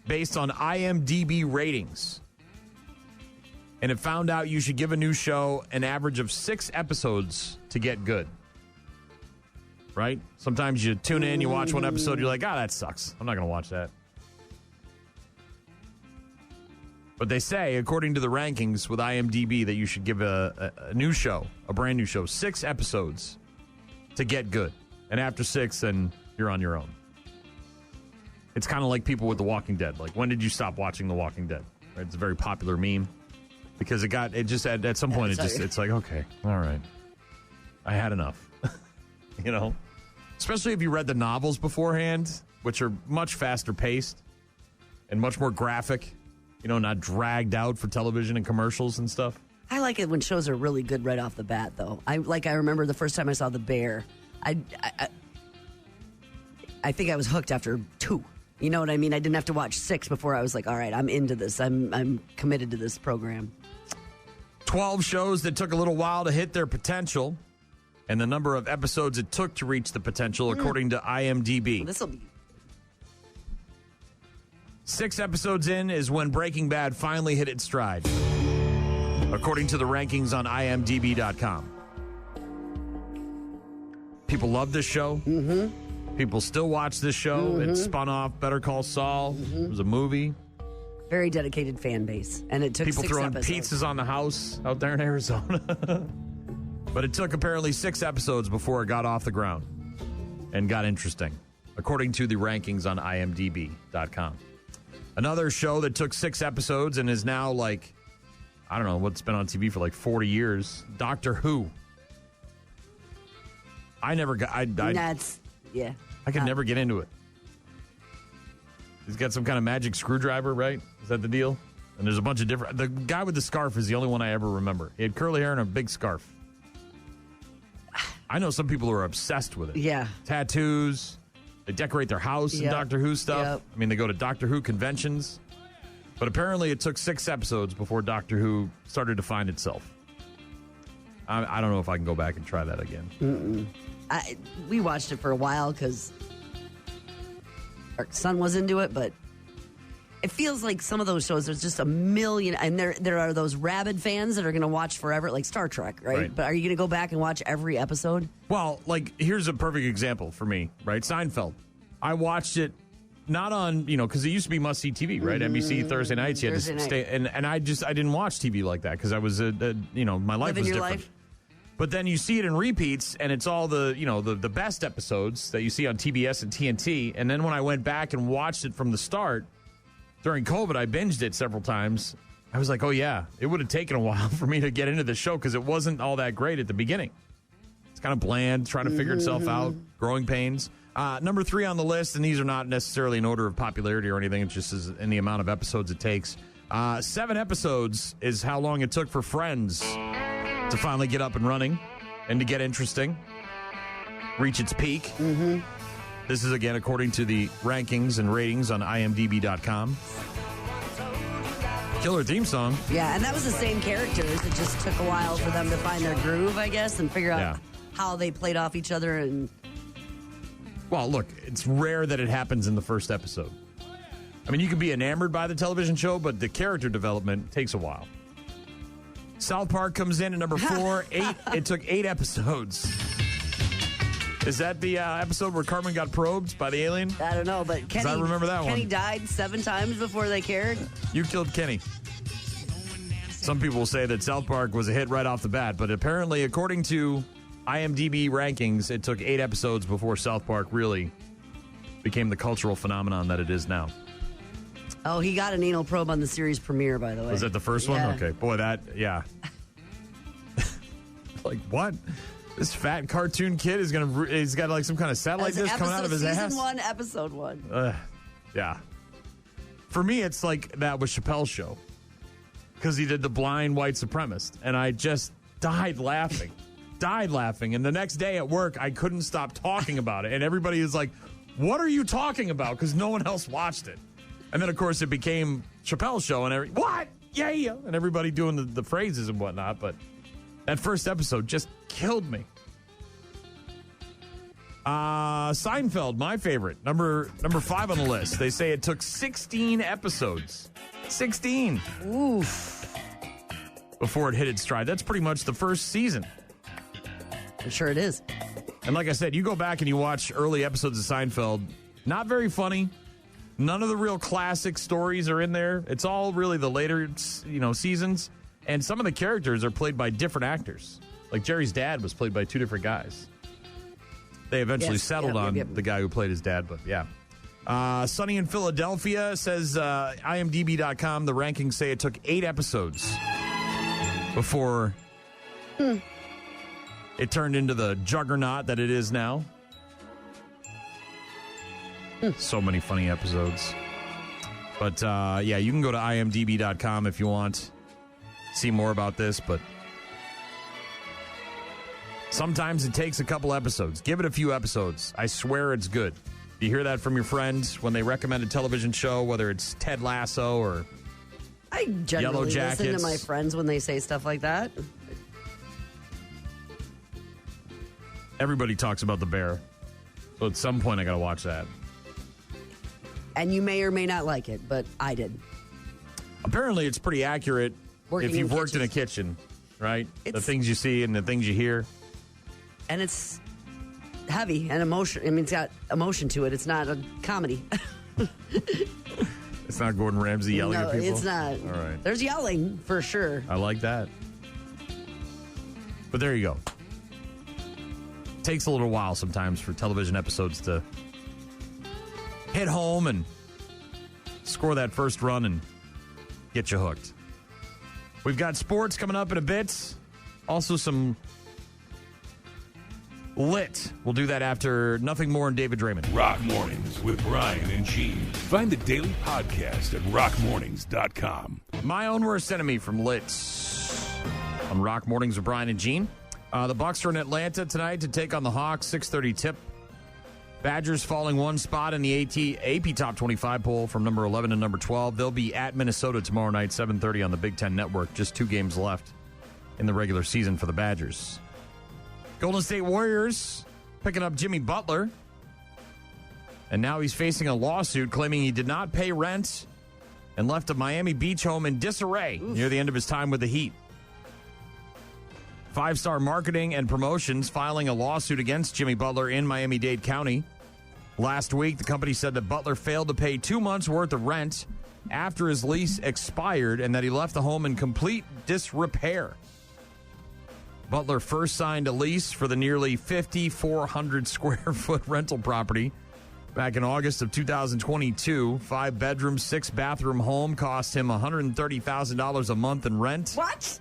S2: based on IMDb ratings, and it found out you should give a new show an average of 6 episodes to get good. Right? Sometimes you tune in, you watch one episode, you're like, that sucks. I'm not going to watch that. But they say, according to the rankings with IMDb, that you should give a new show, a brand new show, 6 episodes to get good. And after 6, then you're on your own. It's kind of like people with The Walking Dead. Like, when did you stop watching The Walking Dead? Right? It's a very popular meme because at some point, it's like, okay, all right. I had enough. Especially if you read the novels beforehand, which are much faster paced and much more graphic, not dragged out for television and commercials and stuff.
S3: I like it when shows are really good right off the bat, though. I remember the first time I saw The Bear. I think I was hooked after 2. You know what I mean? I didn't have to watch 6 before I was like, all right, I'm into this. I'm committed to this program.
S2: 12 shows that took a little while to hit their potential. And the number of episodes it took to reach the potential, according to IMDb.
S3: This will be
S2: 6 episodes in is when Breaking Bad finally hit its stride, according to the rankings on IMDb.com. People love this show. Mm-hmm. People still watch this show. Mm-hmm. It spun off Better Call Saul. Mm-hmm. It was a movie.
S3: Very dedicated fan base. And it took
S2: people
S3: 6
S2: throwing
S3: episodes.
S2: pizzas on the house out there in Arizona. But it took apparently 6 episodes before it got off the ground and got interesting, according to the rankings on IMDb.com. Another show that took 6 episodes and is now like, I don't know, what's been on TV for like 40 years, Doctor Who. I never got, I could never get into it. He's got some kind of magic screwdriver, right? Is that the deal? And there's a bunch of different... The guy with the scarf is the only one I ever remember. He had curly hair and a big scarf. I know some people who are obsessed with it.
S3: Yeah.
S2: Tattoos. They decorate their house in Doctor Who stuff.
S3: Yep.
S2: I mean, they go to Doctor Who conventions. But apparently it took 6 episodes before Doctor Who started to find itself. I don't know if I can go back and try that again.
S3: We watched it for a while because our son was into it, but it feels like some of those shows, there's just a million, and there are those rabid fans that are going to watch forever, like Star Trek, right? But are you going to go back and watch every episode?
S2: Well, like, here's a perfect example for me, right? Seinfeld. I watched it not on, because it used to be must-see TV, right? NBC Thursday nights. You had to stay, and I didn't watch TV like that because I was, my life was different. Life. But then you see it in repeats, and it's all the, the best episodes that you see on TBS and TNT. And then when I went back and watched it from the start, during COVID, I binged it several times. I was like, oh, yeah, it would have taken a while for me to get into the show because it wasn't all that great at the beginning. It's kind of bland, trying to figure itself out, growing pains. Number 3 on the list, and these are not necessarily in order of popularity or anything. It's just in the amount of episodes it takes. 7 episodes is how long it took for Friends to finally get up and running and to get interesting, reach its peak.
S3: Mm-hmm.
S2: This is, again, according to the rankings and ratings on IMDb.com. Killer theme song.
S3: Yeah, and that was the same characters. It just took a while for them to find their groove, I guess, and figure out how they played off each other. And
S2: well, look, it's rare that it happens in the first episode. I mean, you can be enamored by the television show, but the character development takes a while. South Park comes in at number 4. It took 8 episodes. Is that the episode where Cartman got probed by the alien?
S3: I don't know, but Kenny,
S2: I remember that
S3: Kenny
S2: one.
S3: died 7 times before they cared.
S2: You killed Kenny. Some people will say that South Park was a hit right off the bat, but apparently, according to IMDb rankings, it took 8 episodes before South Park really became the cultural phenomenon that it is now.
S3: Oh, he got an anal probe on the series premiere, by the way.
S2: Was that the first one? Okay. Boy, like, what? This fat cartoon kid he's got like some kind of satellite dish coming out of his ass?
S3: Season 1, episode 1.
S2: Yeah. For me, it's like that with Chappelle's show. Because he did the blind white supremacist. And I just died laughing. And the next day at work, I couldn't stop talking about it. And everybody is like, what are you talking about? Because no one else watched it. And then, of course, it became Chappelle's show. And what? Yeah. And everybody doing the phrases and whatnot. But that first episode just killed me. Seinfeld, my favorite. Number 5 on the list. They say it took 16 episodes. 16.
S3: Oof.
S2: Before it hit its stride. That's pretty much the first season.
S3: I'm sure it is.
S2: And like I said, you go back and you watch early episodes of Seinfeld. Not very funny. None of the real classic stories are in there. It's all really the later, seasons. And some of the characters are played by different actors. Like Jerry's dad was played by 2 different guys. They eventually settled on the guy who played his dad, but yeah. Sunny in Philadelphia says IMDb.com, the rankings say it took 8 episodes before it turned into the juggernaut that it is now. So many funny episodes. But you can go to IMDb.com if you want. See more about this, but sometimes it takes a couple episodes. Give it a few episodes. I swear it's good. You hear that from your friends when they recommend a television show, whether it's Ted Lasso or
S3: I generally
S2: Yellow Jackets.
S3: listen to my friends when they say stuff like that.
S2: Everybody talks about The Bear. So at some point I got to watch that.
S3: And you may or may not like it, but I did.
S2: Apparently it's pretty accurate if you've worked in a kitchen, right? The things you see and the things you hear. And
S3: it's heavy and emotion. I mean, it's got emotion to it. It's not a comedy.
S2: It's not Gordon Ramsay yelling at people?
S3: No, it's not.
S2: All right.
S3: There's yelling, for sure.
S2: I like that. But there you go. Takes a little while sometimes for television episodes to hit home and score that first run and get you hooked. We've got sports coming up in a bit. Also some Lit. We'll do that after Nothing More and David Draymond.
S4: Rock Mornings with Brian and Gene. Find the daily podcast at rockmornings.com.
S2: My Own Worst Enemy from Lit on Rock Mornings with Brian and Gene. The Bucks are in Atlanta tonight to take on the Hawks, 6:30 tip. Badgers falling one spot in the AP Top 25 poll from number 11 to number 12. They'll be at Minnesota tomorrow night, 7:30 on the Big Ten Network. Just 2 games left in the regular season for the Badgers. Golden State Warriors picking up Jimmy Butler. And now he's facing a lawsuit claiming he did not pay rent and left a Miami Beach home in disarray near the end of his time with the Heat. 5-Star Marketing and Promotions filing a lawsuit against Jimmy Butler in Miami-Dade County. Last week, the company said that Butler failed to pay 2 months' worth of rent after his lease expired and that he left the home in complete disrepair. Butler first signed a lease for the nearly 5,400 square foot rental property back in August of 2022. 5-bedroom, 6-bathroom home cost him $130,000 a month in rent.
S3: What?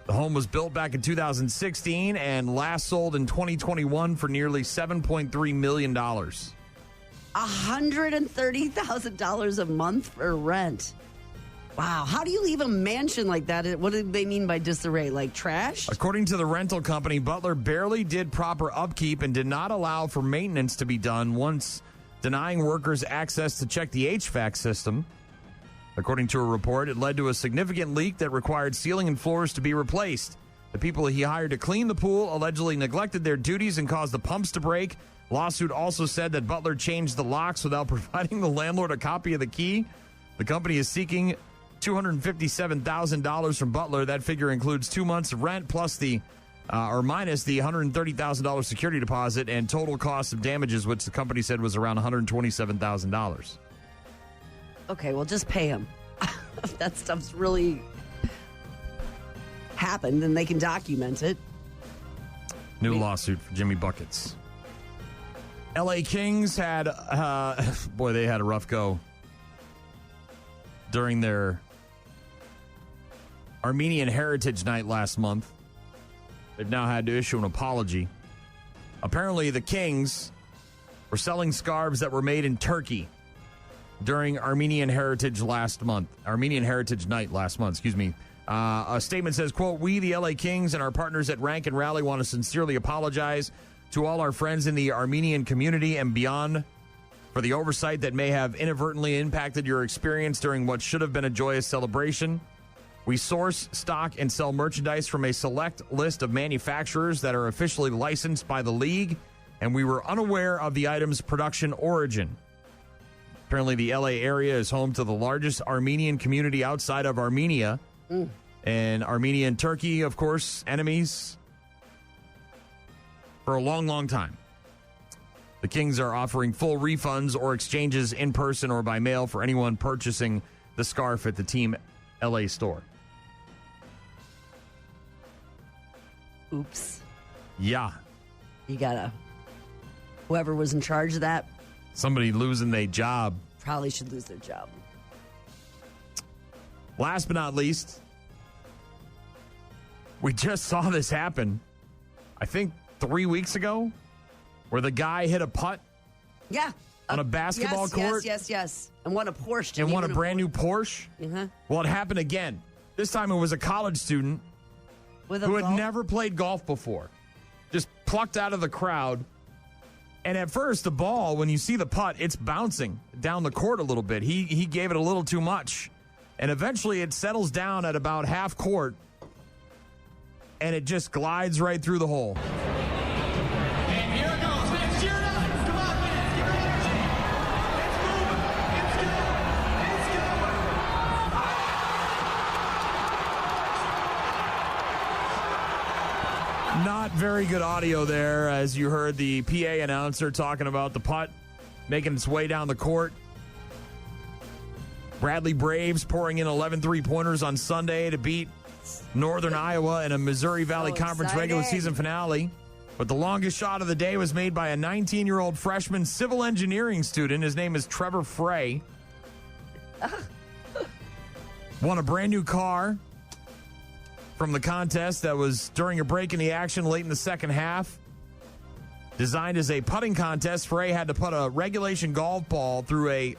S2: The home was built back in 2016 and last sold in 2021 for nearly $7.3 million.
S3: $130,000 a month for rent. Wow. How do you leave a mansion like that? What do they mean by disarray? Like trash?
S2: According to the rental company, Butler barely did proper upkeep and did not allow for maintenance to be done, once denying workers access to check the HVAC system. According to a report, it led to a significant leak that required ceiling and floors to be replaced. The people he hired to clean the pool allegedly neglected their duties and caused the pumps to break. Lawsuit also said that Butler changed the locks without providing the landlord a copy of the key. The company is seeking $257,000 from Butler. That figure includes 2 months of rent plus minus the $130,000 security deposit and total cost of damages, which the company said was around $127,000.
S3: Okay, well, just pay him. If that stuff's really happened, then they can document it.
S2: New lawsuit for Jimmy Buckets. LA Kings had, they had a rough go during their Armenian Heritage Night last month. They've now had to issue an apology. Apparently, the Kings were selling scarves that were made in Turkey during Armenian Heritage Night last month, excuse me. A statement says, quote, "We, the LA Kings, and our partners at Rank and Rally want to sincerely apologize to all our friends in the Armenian community and beyond for the oversight that may have inadvertently impacted your experience during what should have been a joyous celebration. We source, stock, and sell merchandise from a select list of manufacturers that are officially licensed by the league, and we were unaware of the item's production origin." Apparently, the LA area is home to the largest Armenian community outside of Armenia. And Armenia and Turkey, of course, enemies for a long, long time. The Kings are offering full refunds or exchanges in person or by mail for anyone purchasing the scarf at the Team LA store.
S3: Oops.
S2: Yeah.
S3: You gotta. Whoever was in charge of that.
S2: Somebody losing their job.
S3: Probably should lose their job.
S2: Last but not least, we just saw this happen, I think 3 weeks ago, where the guy hit a putt.
S3: Yeah.
S2: On a basketball court.
S3: Yes. And won a Porsche.
S2: And won a brand new Porsche.
S3: Uh-huh.
S2: Well, it happened again. This time it was a college student who had never played golf before. Just plucked out of the crowd. And at first, the ball, when you see the putt, it's bouncing down the court a little bit. He gave it a little too much. And eventually it settles down at about half court. And it just glides right through the hole.
S17: And here it goes. Let's cheer it up. Come on, man. Give it energy. Let's move it. Let's go.
S2: Not very good audio there, as you heard the PA announcer talking about the putt making its way down the court. Bradley Braves pouring in 11 three-pointers on Sunday to beat Northern Iowa in a Missouri Valley Conference regular season finale. But the longest shot of the day was made by a 19-year-old freshman civil engineering student. His name is Trevor Frey. Won a brand new car from the contest that was during a break in the action late in the second half. Designed as a putting contest, Frey had to put a regulation golf ball through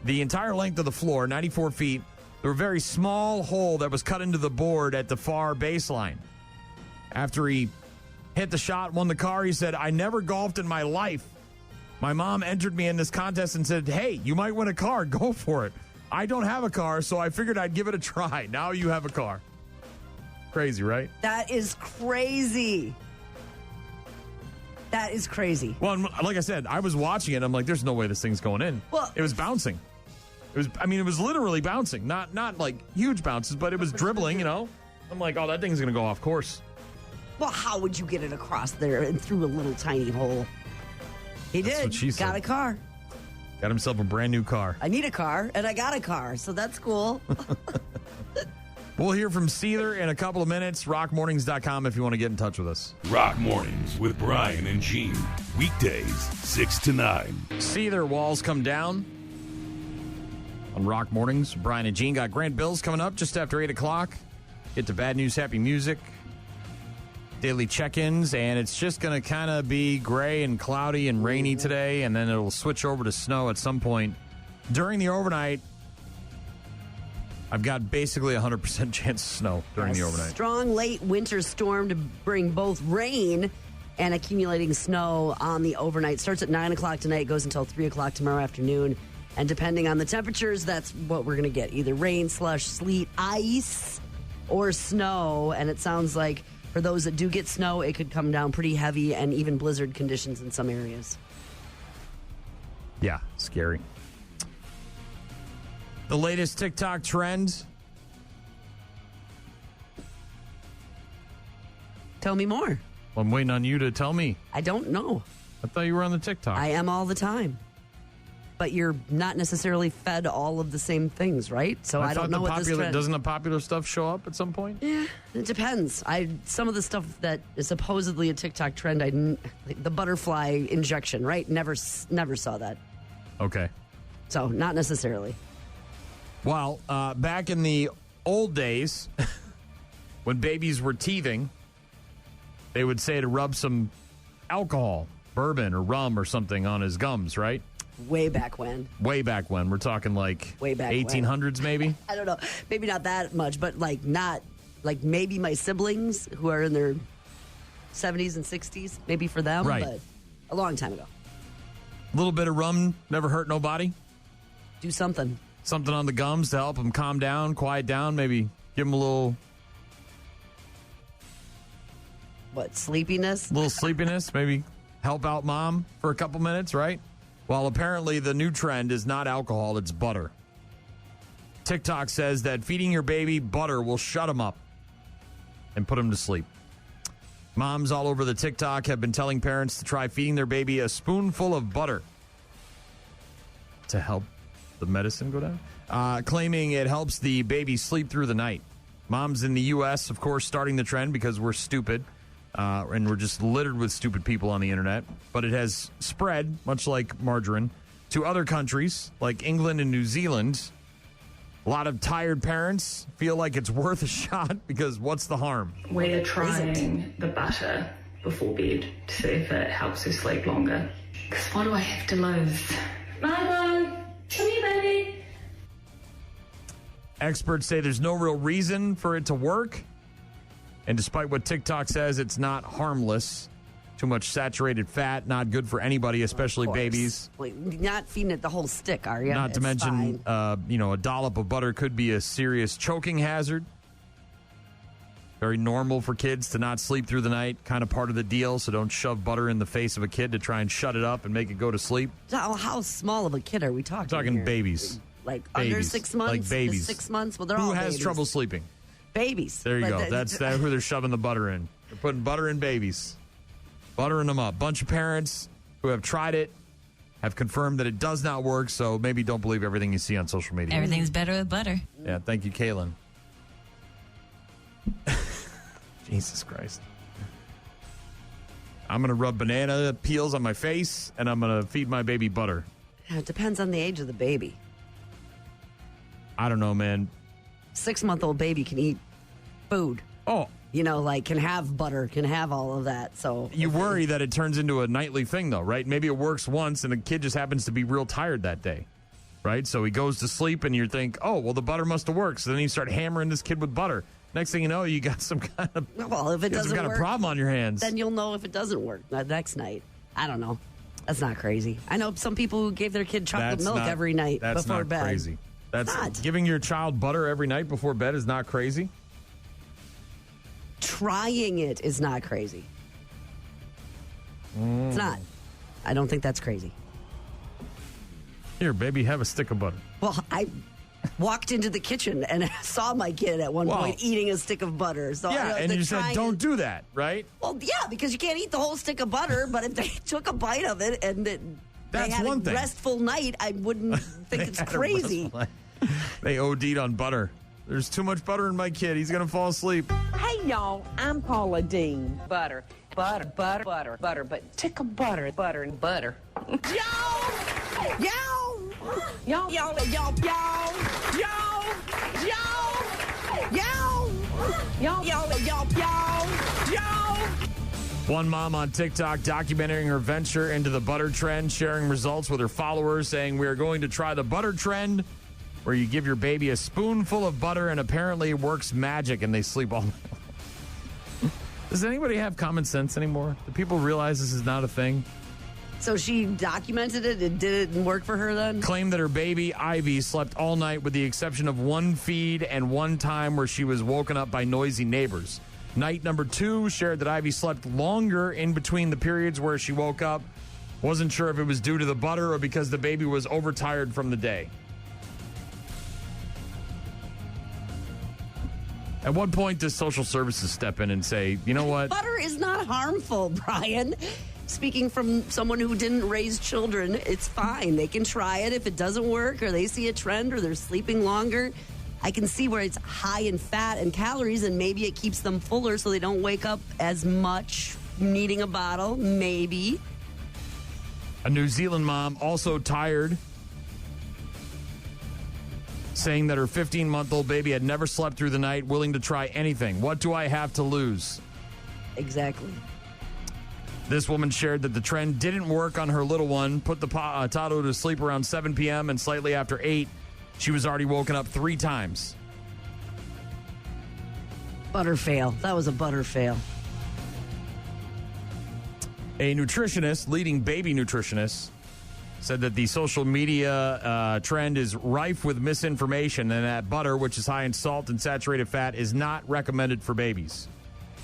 S2: the entire length of the floor, 94 feet, through a very small hole that was cut into the board at the far baseline. After he hit the shot, won the car, he said, "I never golfed in my life. My mom entered me in this contest and said, 'Hey, you might win a car. Go for it.' I don't have a car, so I figured I'd give it a try. Now you have a car." Crazy, right?
S3: That is crazy. That is crazy.
S2: Well, like I said, I was watching it. I'm like, there's no way this thing's going in.
S3: Well,
S2: it was bouncing. It was literally bouncing. Not like huge bounces, but it was dribbling, I'm like, oh, that thing's going to go off course.
S3: Well, how would you get it across there and through a little tiny hole?
S2: That's what she said.
S3: Got a car.
S2: Got himself a brand new car.
S3: I need a car, and I got a car, so that's cool.
S2: We'll hear from Seether in a couple of minutes. RockMornings.com if you want to get in touch with us.
S4: Rock Mornings with Brian and Gene. Weekdays, 6 to 9.
S2: Seether, walls come down. On Rock Mornings, Brian and Gene got Grant Bills coming up just after 8 o'clock. Get to Bad News, Happy Music. Daily check-ins, and it's just going to kind of be gray and cloudy and rainy today, and then it'll switch over to snow at some point. During the overnight, I've got basically 100% chance of snow during the overnight.
S3: Strong late winter storm to bring both rain and accumulating snow on the overnight. Starts at 9 o'clock tonight, goes until 3 o'clock tomorrow afternoon. And depending on the temperatures, that's what we're going to get. Either rain, slush, sleet, ice, or snow. And it sounds like for those that do get snow, it could come down pretty heavy and even blizzard conditions in some areas.
S2: Yeah, scary. The latest TikTok trend.
S3: Tell me more.
S2: Well, I'm waiting on you to tell me.
S3: I don't know.
S2: I thought you were on the TikTok.
S3: I am all the time. But you're not necessarily fed all of the same things, right? So I don't know what this trend...
S2: Doesn't the popular stuff show up at some point?
S3: Yeah, it depends. Some of the stuff that is supposedly a TikTok trend, the butterfly injection, right? Never saw that.
S2: Okay.
S3: So not necessarily.
S2: Well, back in the old days, when babies were teething, they would say to rub some alcohol, bourbon or rum or something on his gums, right?
S3: Way back when.
S2: Way back when. We're talking like
S3: way back
S2: 1800s maybe?
S3: I don't know. Maybe not that much, but maybe my siblings who are in their 70s and 60s, maybe for them,
S2: right.
S3: But a long time ago.
S2: A little bit of rum never hurt nobody.
S3: Do something.
S2: Something on the gums to help them calm down, quiet down, maybe give them a little...
S3: What, sleepiness?
S2: A little sleepiness, maybe help out mom for a couple minutes, right? Well, apparently the new trend is not alcohol, it's butter. TikTok says that feeding your baby butter will shut them up and put them to sleep. Moms all over the TikTok have been telling parents to try feeding their baby a spoonful of butter to help the medicine go down, claiming it helps the baby sleep through the night. Moms in the U.S., of course, starting the trend because we're stupid. And we're just littered with stupid people on the internet. But it has spread, much like margarine, to other countries like England and New Zealand. A lot of tired parents feel like it's worth a shot because what's the harm?
S19: We're trying the butter before bed to see if it helps her sleep longer. Because what do I have to lose? Margot, come here, baby.
S2: Experts say there's no real reason for it to work. And despite what TikTok says, it's not harmless. Too much saturated fat, not good for anybody, especially babies.
S3: Well, you're not feeding it the whole stick, are you?
S2: Not to mention, a dollop of butter could be a serious choking hazard. Very normal for kids to not sleep through the night, kind of part of the deal. So don't shove butter in the face of a kid to try and shut it up and make it go to sleep.
S3: How small of a kid are we talking?
S2: We're talking
S3: here?
S2: Babies.
S3: Like
S2: babies.
S3: Under 6 months?
S2: Like babies.
S3: 6 months? Well, they're
S2: Who
S3: all
S2: has
S3: babies.
S2: trouble sleeping?
S3: Babies.
S2: There you go. That's who they're shoving the butter in. They're putting butter in babies. Buttering them up. Bunch of parents who have tried it have confirmed that it does not work, so maybe don't believe everything you see on social media.
S20: Everything's better with butter.
S2: Yeah, thank you, Kaylin. Jesus Christ. I'm going to rub banana peels on my face, and I'm going to feed my baby butter.
S3: Yeah, it depends on the age of the baby.
S2: I don't know, man.
S3: 6-month-old baby can eat food.
S2: Oh,
S3: can have butter, can have all of that. So
S2: you worry that it turns into a nightly thing, though, right? Maybe it works once, and the kid just happens to be real tired that day, right? So he goes to sleep, and you think, oh, well, the butter must have worked. So then you start hammering this kid with butter. Next thing you know, you got some kind of
S3: if it doesn't
S2: work, problem on your hands.
S3: Then you'll know if it doesn't work the next night. I don't know. That's not crazy. I know some people who gave their kid chocolate milk every night before bed.
S2: That's not crazy. That's giving your child butter every night before bed is not crazy.
S3: Trying it is not crazy. It's not. I don't think that's crazy.
S2: Here, baby, have a stick of butter.
S3: Well, I walked into the kitchen and saw my kid at one point eating a stick of butter. So
S2: and you said, don't do that, right?
S3: Well, yeah, because you can't eat the whole stick of butter, but if they took a bite of it and they had a restful night, I wouldn't think it's crazy.
S2: They OD'd on butter. There's too much butter in my kid. He's going to fall asleep.
S14: Hey, y'all, I'm Paula Dean. Butter, butter, butter, butter, butter, but tick of butter, butter, and butter.
S3: Yo!
S14: Yo! Yo! Yo! Yo! Yo! Yo! Yo! Yo! Yo!
S2: One mom on TikTok documenting her venture into the butter trend, sharing results with her followers, saying, we are going to try the butter trend, where you give your baby a spoonful of butter and apparently it works magic and they sleep all night. Does anybody have common sense anymore? Do people realize this is not a thing?
S3: So she documented it and did it work for her then?
S2: Claimed that her baby, Ivy, slept all night with the exception of one feed and one time where she was woken up by noisy neighbors. Night number 2 shared that Ivy slept longer in between the periods where she woke up. Wasn't sure if it was due to the butter or because the baby was overtired from the day. At what point does social services step in and say, you know what?
S3: Butter is not harmful, Brian. Speaking from someone who didn't raise children, it's fine. They can try it. If it doesn't work or they see a trend or they're sleeping longer, I can see where it's high in fat and calories and maybe it keeps them fuller so they don't wake up as much needing a bottle. Maybe.
S2: A New Zealand mom, also tired, saying that her 15-month-old baby had never slept through the night, willing to try anything. What do I have to lose?
S3: Exactly.
S2: This woman shared that the trend didn't work on her little one, put the toddler to sleep around 7 p.m., and slightly after 8, she was already woken up 3 times.
S3: Butter fail. That was a butter fail.
S2: A nutritionist, leading baby nutritionist, said that the social media trend is rife with misinformation and that butter, which is high in salt and saturated fat, is not recommended for babies.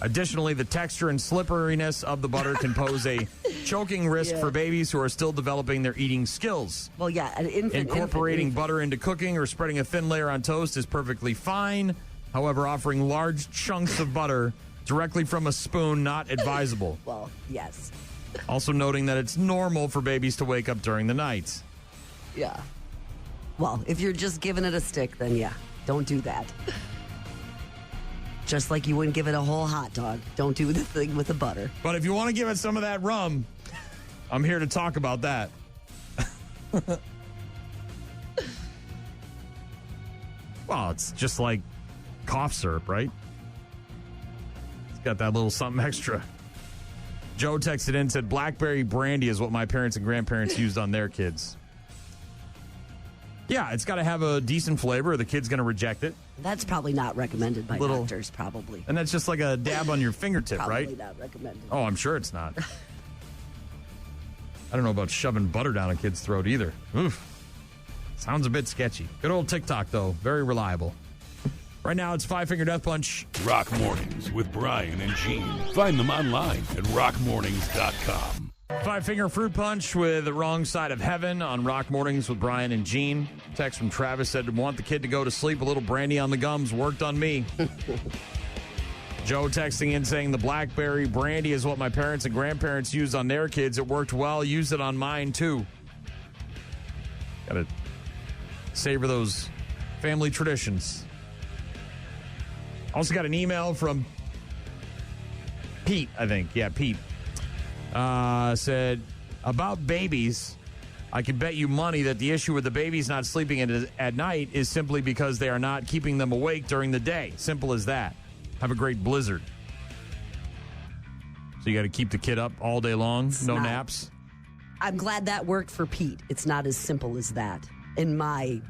S2: Additionally, the texture and slipperiness of the butter can pose a choking risk for babies who are still developing their eating skills.
S3: Well, yeah, an infant.
S2: Incorporating butter into cooking or spreading a thin layer on toast is perfectly fine. However, offering large chunks of butter directly from a spoon, not advisable.
S3: Well, yes.
S2: Also noting that it's normal for babies to wake up during the night.
S3: Yeah. Well, if you're just giving it a stick, then yeah, don't do that. Just like you wouldn't give it a whole hot dog. Don't do the thing with the butter.
S2: But if you want to give it some of that rum, I'm here to talk about that. Well, it's just like cough syrup, right? It's got that little something extra. Joe texted in and said, blackberry brandy is what my parents and grandparents used on their kids. Yeah, it's got to have a decent flavor or the kid's going to reject it.
S3: That's probably not recommended by doctors, probably.
S2: And that's just like a dab on your fingertip, right?
S3: Probably not recommended.
S2: Oh, I'm sure it's not. I don't know about shoving butter down a kid's throat either. Oof. Sounds a bit sketchy. Good old TikTok, though. Very reliable. Right now, it's Five Finger Death Punch.
S4: Rock Mornings with Brian and Gene. Find them online at rockmornings.com.
S2: Five Finger Fruit Punch with The Wrong Side of Heaven on Rock Mornings with Brian and Gene. Text from Travis said, want the kid to go to sleep. A little brandy on the gums worked on me. Joe texting in saying the blackberry brandy is what my parents and grandparents used on their kids. It worked well. Used it on mine, too. Got to savor those family traditions. Also got an email from Pete, I think. Yeah, Pete. Said, about babies, I can bet you money that the issue with the babies not sleeping at night is simply because they are not keeping them awake during the day. Simple as that. Have a great blizzard. So you got to keep the kid up all day long, no naps.
S3: I'm glad that worked for Pete. It's not as simple as that in my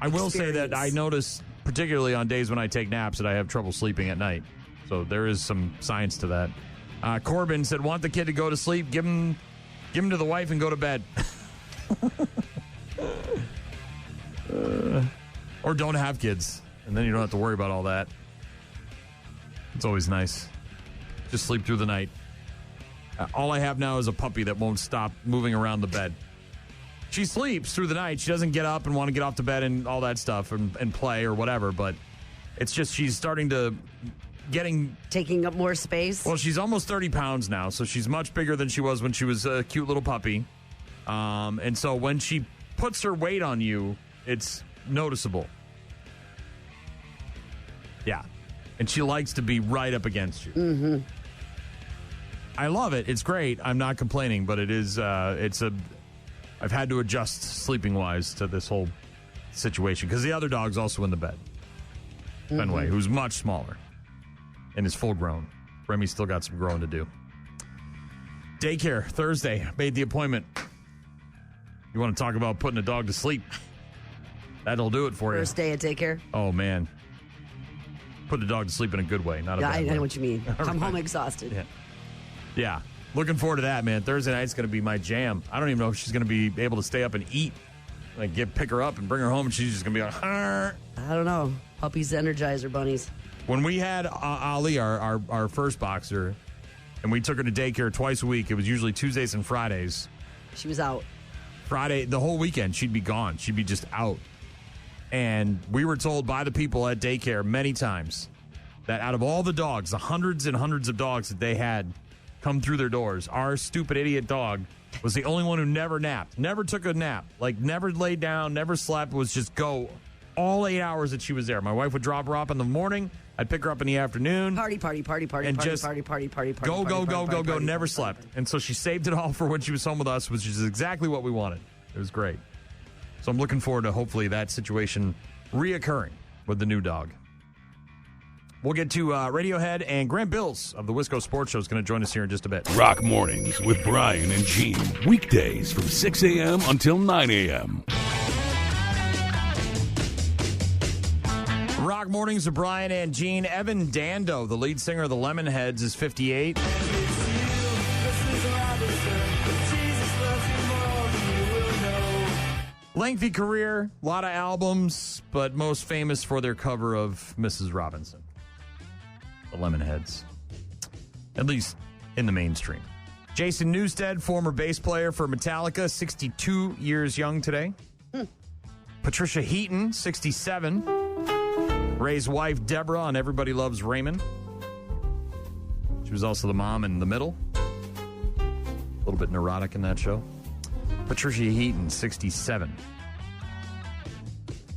S2: I will say
S3: experience.
S2: that I notice, particularly on days when I take naps, that I have trouble sleeping at night. So there is some science to that. Corbin said, want the kid to go to sleep, give him to the wife and go to bed. Or don't have kids, and then you don't have to worry about all that. It's always nice. Just sleep through the night. All I have now is a puppy that won't stop moving around the bed. She sleeps through the night. She doesn't get up and want to get off the bed and all that stuff and play or whatever, but it's just she's starting to
S3: taking up more space.
S2: Well, she's almost 30 pounds now, so she's much bigger than she was when she was a cute little puppy. And so when she puts her weight on you, it's noticeable. Yeah. And she likes to be right up against you.
S3: Mm-hmm.
S2: I love it. It's great. I'm not complaining, but it is, I've had to adjust sleeping-wise to this whole situation because the other dog's also in the bed. Fenway, who's much smaller and is full-grown. Remy's still got some growing to do. Daycare, Thursday. Made the appointment. You want to talk about putting a dog to sleep? That'll do it for you.
S3: First day at daycare?
S2: Oh, man. Put the dog to sleep in a good way, not a bad way.
S3: I know what you mean. Come home exhausted.
S2: Yeah. Looking forward to that, man. Thursday night's going to be my jam. I don't even know if she's going to be able to stay up and eat. Like, pick her up and bring her home, and she's just going to be like, Arr.
S3: I don't know. Puppies energize her bunnies.
S2: When we had Ali, our first boxer, and we took her to daycare twice a week, it was usually Tuesdays and Fridays.
S3: She was out.
S2: Friday, the whole weekend, she'd be gone. She'd be just out. And we were told by the people at daycare many times that out of all the dogs, the hundreds and hundreds of dogs that they had come through their doors, our stupid idiot dog was the only one who never napped, never took a nap, like never laid down, never slept, was just go all 8 hours that she was there. My wife would drop her off in the morning. I'd pick her up in the afternoon.
S3: Party,
S2: and
S3: just
S2: go, never slept. And so she saved it all for when she was home with us, which is exactly what we wanted. It was great. So I'm looking forward to hopefully that situation reoccurring with the new dog. We'll get to Radiohead, and Grant Bills of the Wisco Sports Show is going to join us here in just a bit.
S4: Rock Mornings with Brian and Gene. Weekdays from 6 a.m. until 9 a.m.
S2: Rock Mornings with Brian and Gene. Evan Dando, the lead singer of the Lemonheads, is 58. Lengthy career, a lot of albums, but most famous for their cover of Mrs. Robinson. The Lemonheads. At least in the mainstream. Jason Newsted, former bass player for Metallica, 62 years young today. Patricia Heaton, 67. Ray's wife, Deborah, on Everybody Loves Raymond. She was also the mom in The Middle. A little bit neurotic in that show. Patricia Heaton, 67.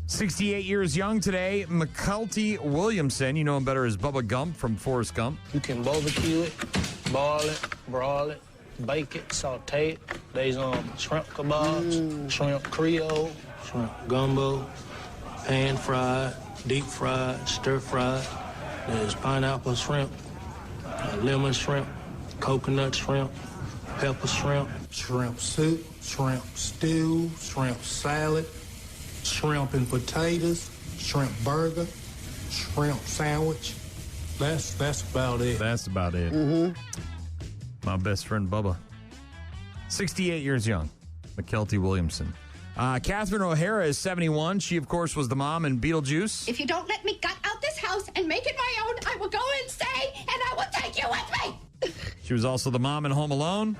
S2: 68 years young today, McKelty Williamson. You know him better as Bubba Gump from Forrest Gump.
S20: You can barbecue it, boil it, broil it, bake it, saute it. There's shrimp kebabs, shrimp creole, shrimp gumbo, pan fried, deep fried, stir fried. There's pineapple shrimp, lemon shrimp, coconut shrimp, pepper shrimp, shrimp soup, shrimp stew, shrimp salad, shrimp and potatoes, shrimp burger, shrimp sandwich. That's about it.
S2: That's about it. My best friend Bubba. 68 years young, McKelty Williamson. Catherine O'Hara is 71. She, of course, was the mom in Beetlejuice.
S18: If you don't let me gut out this house and make it my own, I will go insane and I will take you with me.
S2: She was also the mom in Home Alone.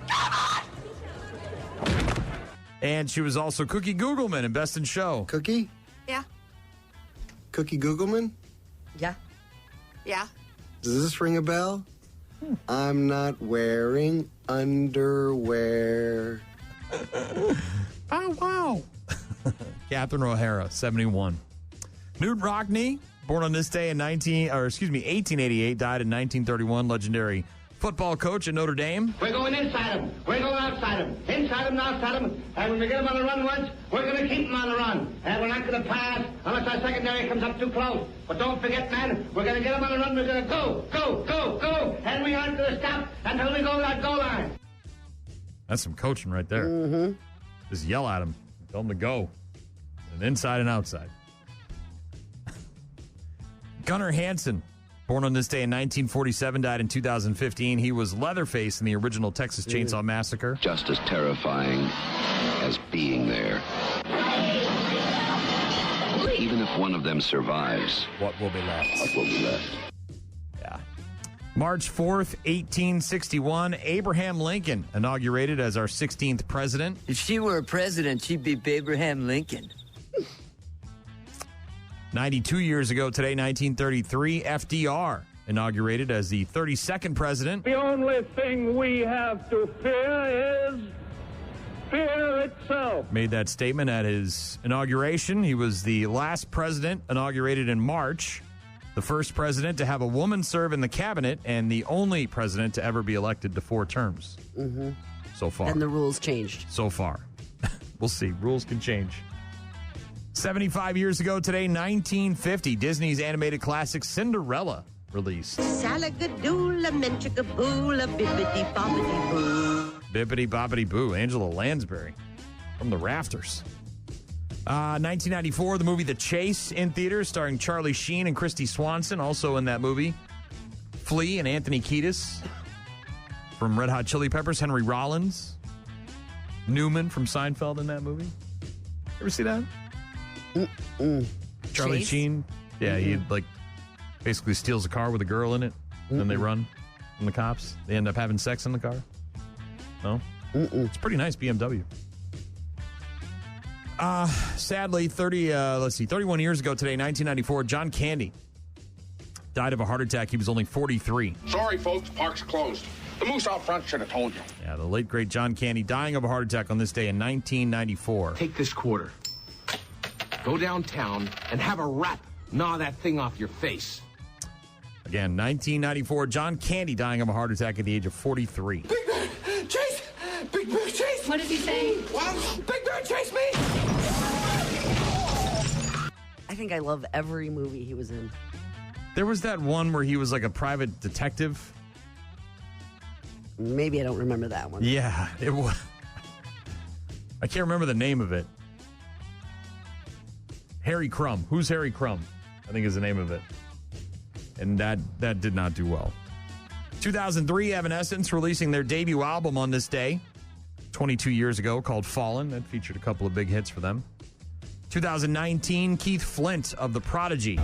S2: And she was also Cookie Googleman in Best in Show.
S21: Cookie?
S18: Yeah.
S21: Cookie Googleman?
S3: Yeah.
S18: Yeah.
S21: Does this ring a bell? I'm not wearing underwear.
S2: Oh, wow. Catherine O'Hara, 71. Knute Rockne, born on this day in 1888, died in 1931. Legendary football coach at Notre Dame.
S7: We're going inside them. We're going outside them. Inside them and outside them. And when we get them on the run once, we're going to keep them on the run. And we're not going to pass unless our secondary comes up too close. But don't forget, man, we're going to get them on the run. We're going to go, go, go, go. And we aren't going to stop until we go to that goal line.
S2: That's some coaching right there. Mm-hmm. Just yell at them. Tell them to go. And inside and outside. Gunnar Hansen, born on this day in 1947, died in 2015. He was Leatherface in the original Texas Chainsaw Massacre.
S22: Just as terrifying as being there. Even if one of them survives,
S2: what will be left?
S22: What will be left?
S2: Yeah. March 4th, 1861, Abraham Lincoln inaugurated as our 16th president.
S23: If she were a president, she'd be Abraham Lincoln.
S2: 92 years ago today, 1933, FDR inaugurated as the 32nd president.
S24: The only thing we have to fear is fear itself.
S2: Made that statement at his inauguration. He was the last president inaugurated in March, the first president to have a woman serve in the cabinet, and the only president to ever be elected to 4 terms.
S3: Mm-hmm.
S2: So far.
S3: And the rules changed.
S2: So far. We'll see. Rules can change. 75 years ago today, 1950, Disney's animated classic Cinderella released.
S25: Salagadoola, menchikaboola, bibbidi bobbidi boo.
S2: Bibbidi bobbidi boo. Angela Lansbury from the rafters. 1994, the movie The Chase in theaters, starring Charlie Sheen and Christy Swanson. Also in that movie, Flea and Anthony Kiedis. From Red Hot Chili Peppers, Henry Rollins. Newman from Seinfeld in that movie. Ever see that? Charlie
S3: Chase?
S2: Sheen. Yeah, he basically steals a car with a girl in it. And then they run from the cops. They end up having sex in the car. No? It's a pretty nice BMW. Sadly, 31 years ago today, 1994, John Candy died of a heart attack. He was only 43.
S26: Sorry, folks, park's closed. The moose out front should have told you.
S2: Yeah, the late, great John Candy dying of a heart attack on this day in 1994.
S27: Take this quarter. Go downtown and have a rat gnaw that thing off your face.
S2: Again, 1994, John Candy dying of a heart attack at the age of 43.
S17: Big Bear, chase! Big Bear, chase!
S5: What is he saying?
S17: What? Big Bear, chase me!
S3: I think I love every movie he was in.
S2: There was that one where he was like a private detective.
S3: Maybe I don't remember that one.
S2: Yeah, it was. I can't remember the name of it. Harry Crumb. Who's Harry Crumb? I think is the name of it. And that did not do well. 2003, Evanescence releasing their debut album on this day, 22 years ago, called Fallen. That featured a couple of big hits for them. 2019, Keith Flint of The Prodigy.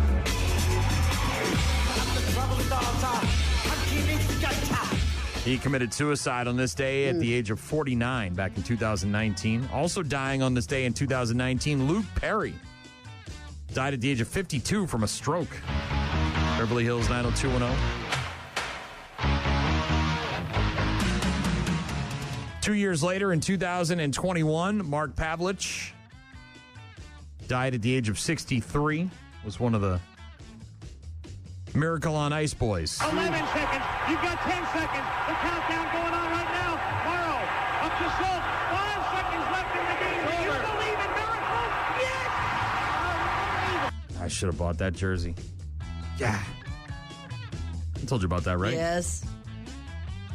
S2: He committed suicide on this day at the age of 49 back in 2019. Also dying on this day in 2019, Luke Perry. Died at the age of 52 from a stroke. Beverly Hills 90210. 2 years later, in 2021, Mark Pavlich died at the age of 63. Was one of the Miracle on Ice boys.
S17: 11 seconds. You've got 10 seconds. The countdown going on right now. Morrow up to Schultz. 5 seconds left in the game. Do you believe in miracles? Yes!
S2: I should have bought that jersey. Yeah. I told you about that, right?
S3: Yes.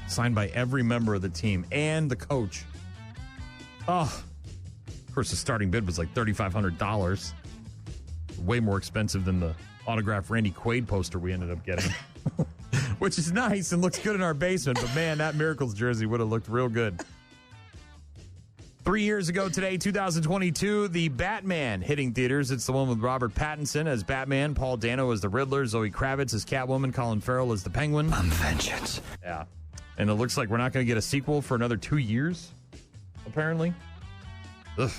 S2: Signed by every member of the team and the coach. Oh. Of course, the starting bid was like $3,500. Way more expensive than the autographed Randy Quaid poster we ended up getting. Which is nice and looks good in our basement, but man, that Miracles jersey would have looked real good. 3 years ago today, 2022, the Batman hitting theaters. It's the one with Robert Pattinson as Batman, Paul Dano as the Riddler, Zoe Kravitz as Catwoman, Colin Farrell as the Penguin.
S17: I'm vengeance.
S2: Yeah. And it looks like we're not going to get a sequel for another 2 years, apparently. Ugh.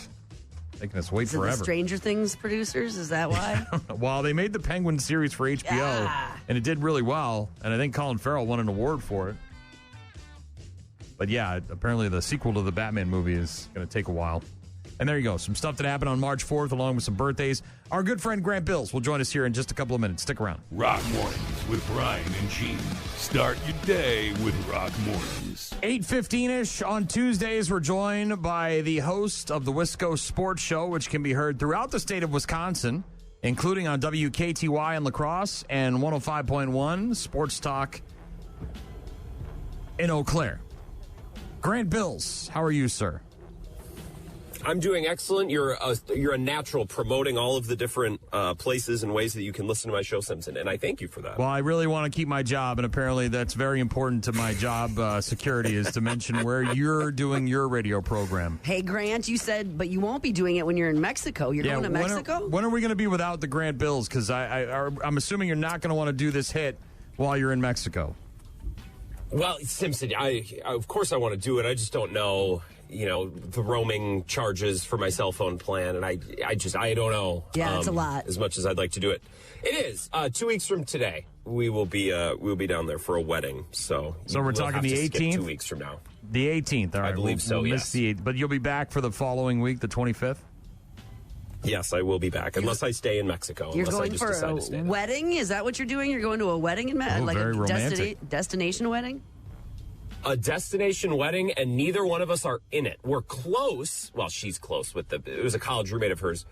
S2: Making us wait forever.
S3: The Stranger Things producers? Is that why?
S2: Well, they made the Penguin series for HBO, and it did really well. And I think Colin Farrell won an award for it. But yeah, apparently the sequel to the Batman movie is going to take a while. And there you go. Some stuff that happened on March 4th, along with some birthdays. Our good friend Grant Bills will join us here in just a couple of minutes. Stick around.
S4: Rock Mornings with Brian and Gene. Start your day with Rock Mornings.
S2: 8:15-ish on Tuesdays, we're joined by the host of the Wisco Sports Show, which can be heard throughout the state of Wisconsin, including on WKTY in La Crosse and 105.1 Sports Talk in Eau Claire. Grant Bills, how are you, sir?
S1: I'm doing excellent. You're a natural promoting all of the different places and ways that you can listen to my show, Simpson, and I thank you for that.
S2: Well, I really want to keep my job, and apparently that's very important to my job security is to mention where you're doing your radio program.
S3: Hey, Grant, you said, but you won't be doing it when you're in Mexico. You're going to Mexico?
S2: When are we going to be without the Grant Bills? Because I'm assuming you're not going to want to do this hit while you're in Mexico.
S1: Well, Simpson, of course I want to do it. I just don't know, the roaming charges for my cell phone plan, and I don't know.
S3: Yeah, it's a lot.
S1: As much as I'd like to do it. It is. 2 weeks from today, we'll be down there for a wedding. So
S2: we're talking the 18th?
S1: 2 weeks from now.
S2: The 18th, all right.
S1: I believe so,
S2: we'll
S1: yes.
S2: Miss the 8th, but you'll be back for the following week, the 25th?
S1: Yes, I will be back, unless I stay in Mexico.
S3: You're going for a wedding? Is that what you're doing? You're going to a wedding in Mexico? Like
S2: very romantic.
S3: Destination wedding?
S1: A destination wedding, and neither one of us are in it. We're close. Well, she's close it was a college roommate of hers.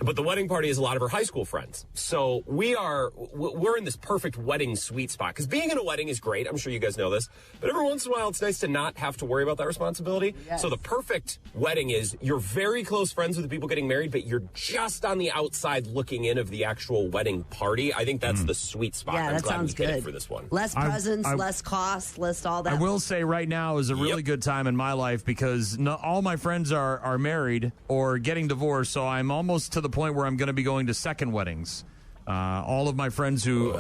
S1: But the wedding party is a lot of her high school friends. So we're in this perfect wedding sweet spot. Because being in a wedding is great. I'm sure you guys know this. But every once in a while, it's nice to not have to worry about that responsibility. Yes. So the perfect wedding is you're very close friends with the people getting married, but you're just on the outside looking in of the actual wedding party. I think that's the sweet spot.
S3: Yeah, that sounds good.
S1: For this one.
S3: Less presents, less costs, less all that.
S2: I will say right now is a really good time in my life because all my friends are married or getting divorced. So I'm almost to the point where I'm going to be going to second weddings. All of my friends who,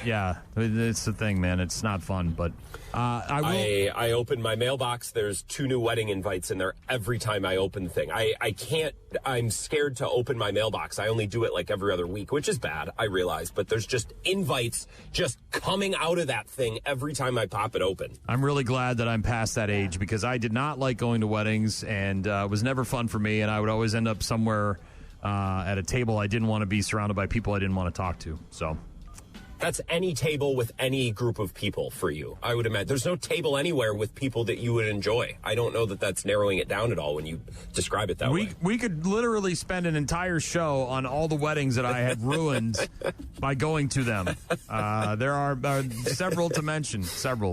S2: it's the thing, man. It's not fun, but
S1: I open my mailbox. There's 2 new wedding invites in there every time I open the thing. I can't. I'm scared to open my mailbox. I only do it like every other week, which is bad. I realize, but there's just invites just coming out of that thing every time I pop it open.
S2: I'm really glad that I'm past that age because I did not like going to weddings and it was never fun for me, and I would always end up somewhere at a table I didn't want to be surrounded by people I didn't want to talk to. So
S1: that's any table with any group of people for you, I would imagine. There's no table anywhere with people that you would enjoy. I don't know that that's narrowing it down at all when you describe it that way.
S2: We could literally spend an entire show on all the weddings that I have ruined by going to them. There are several to mention,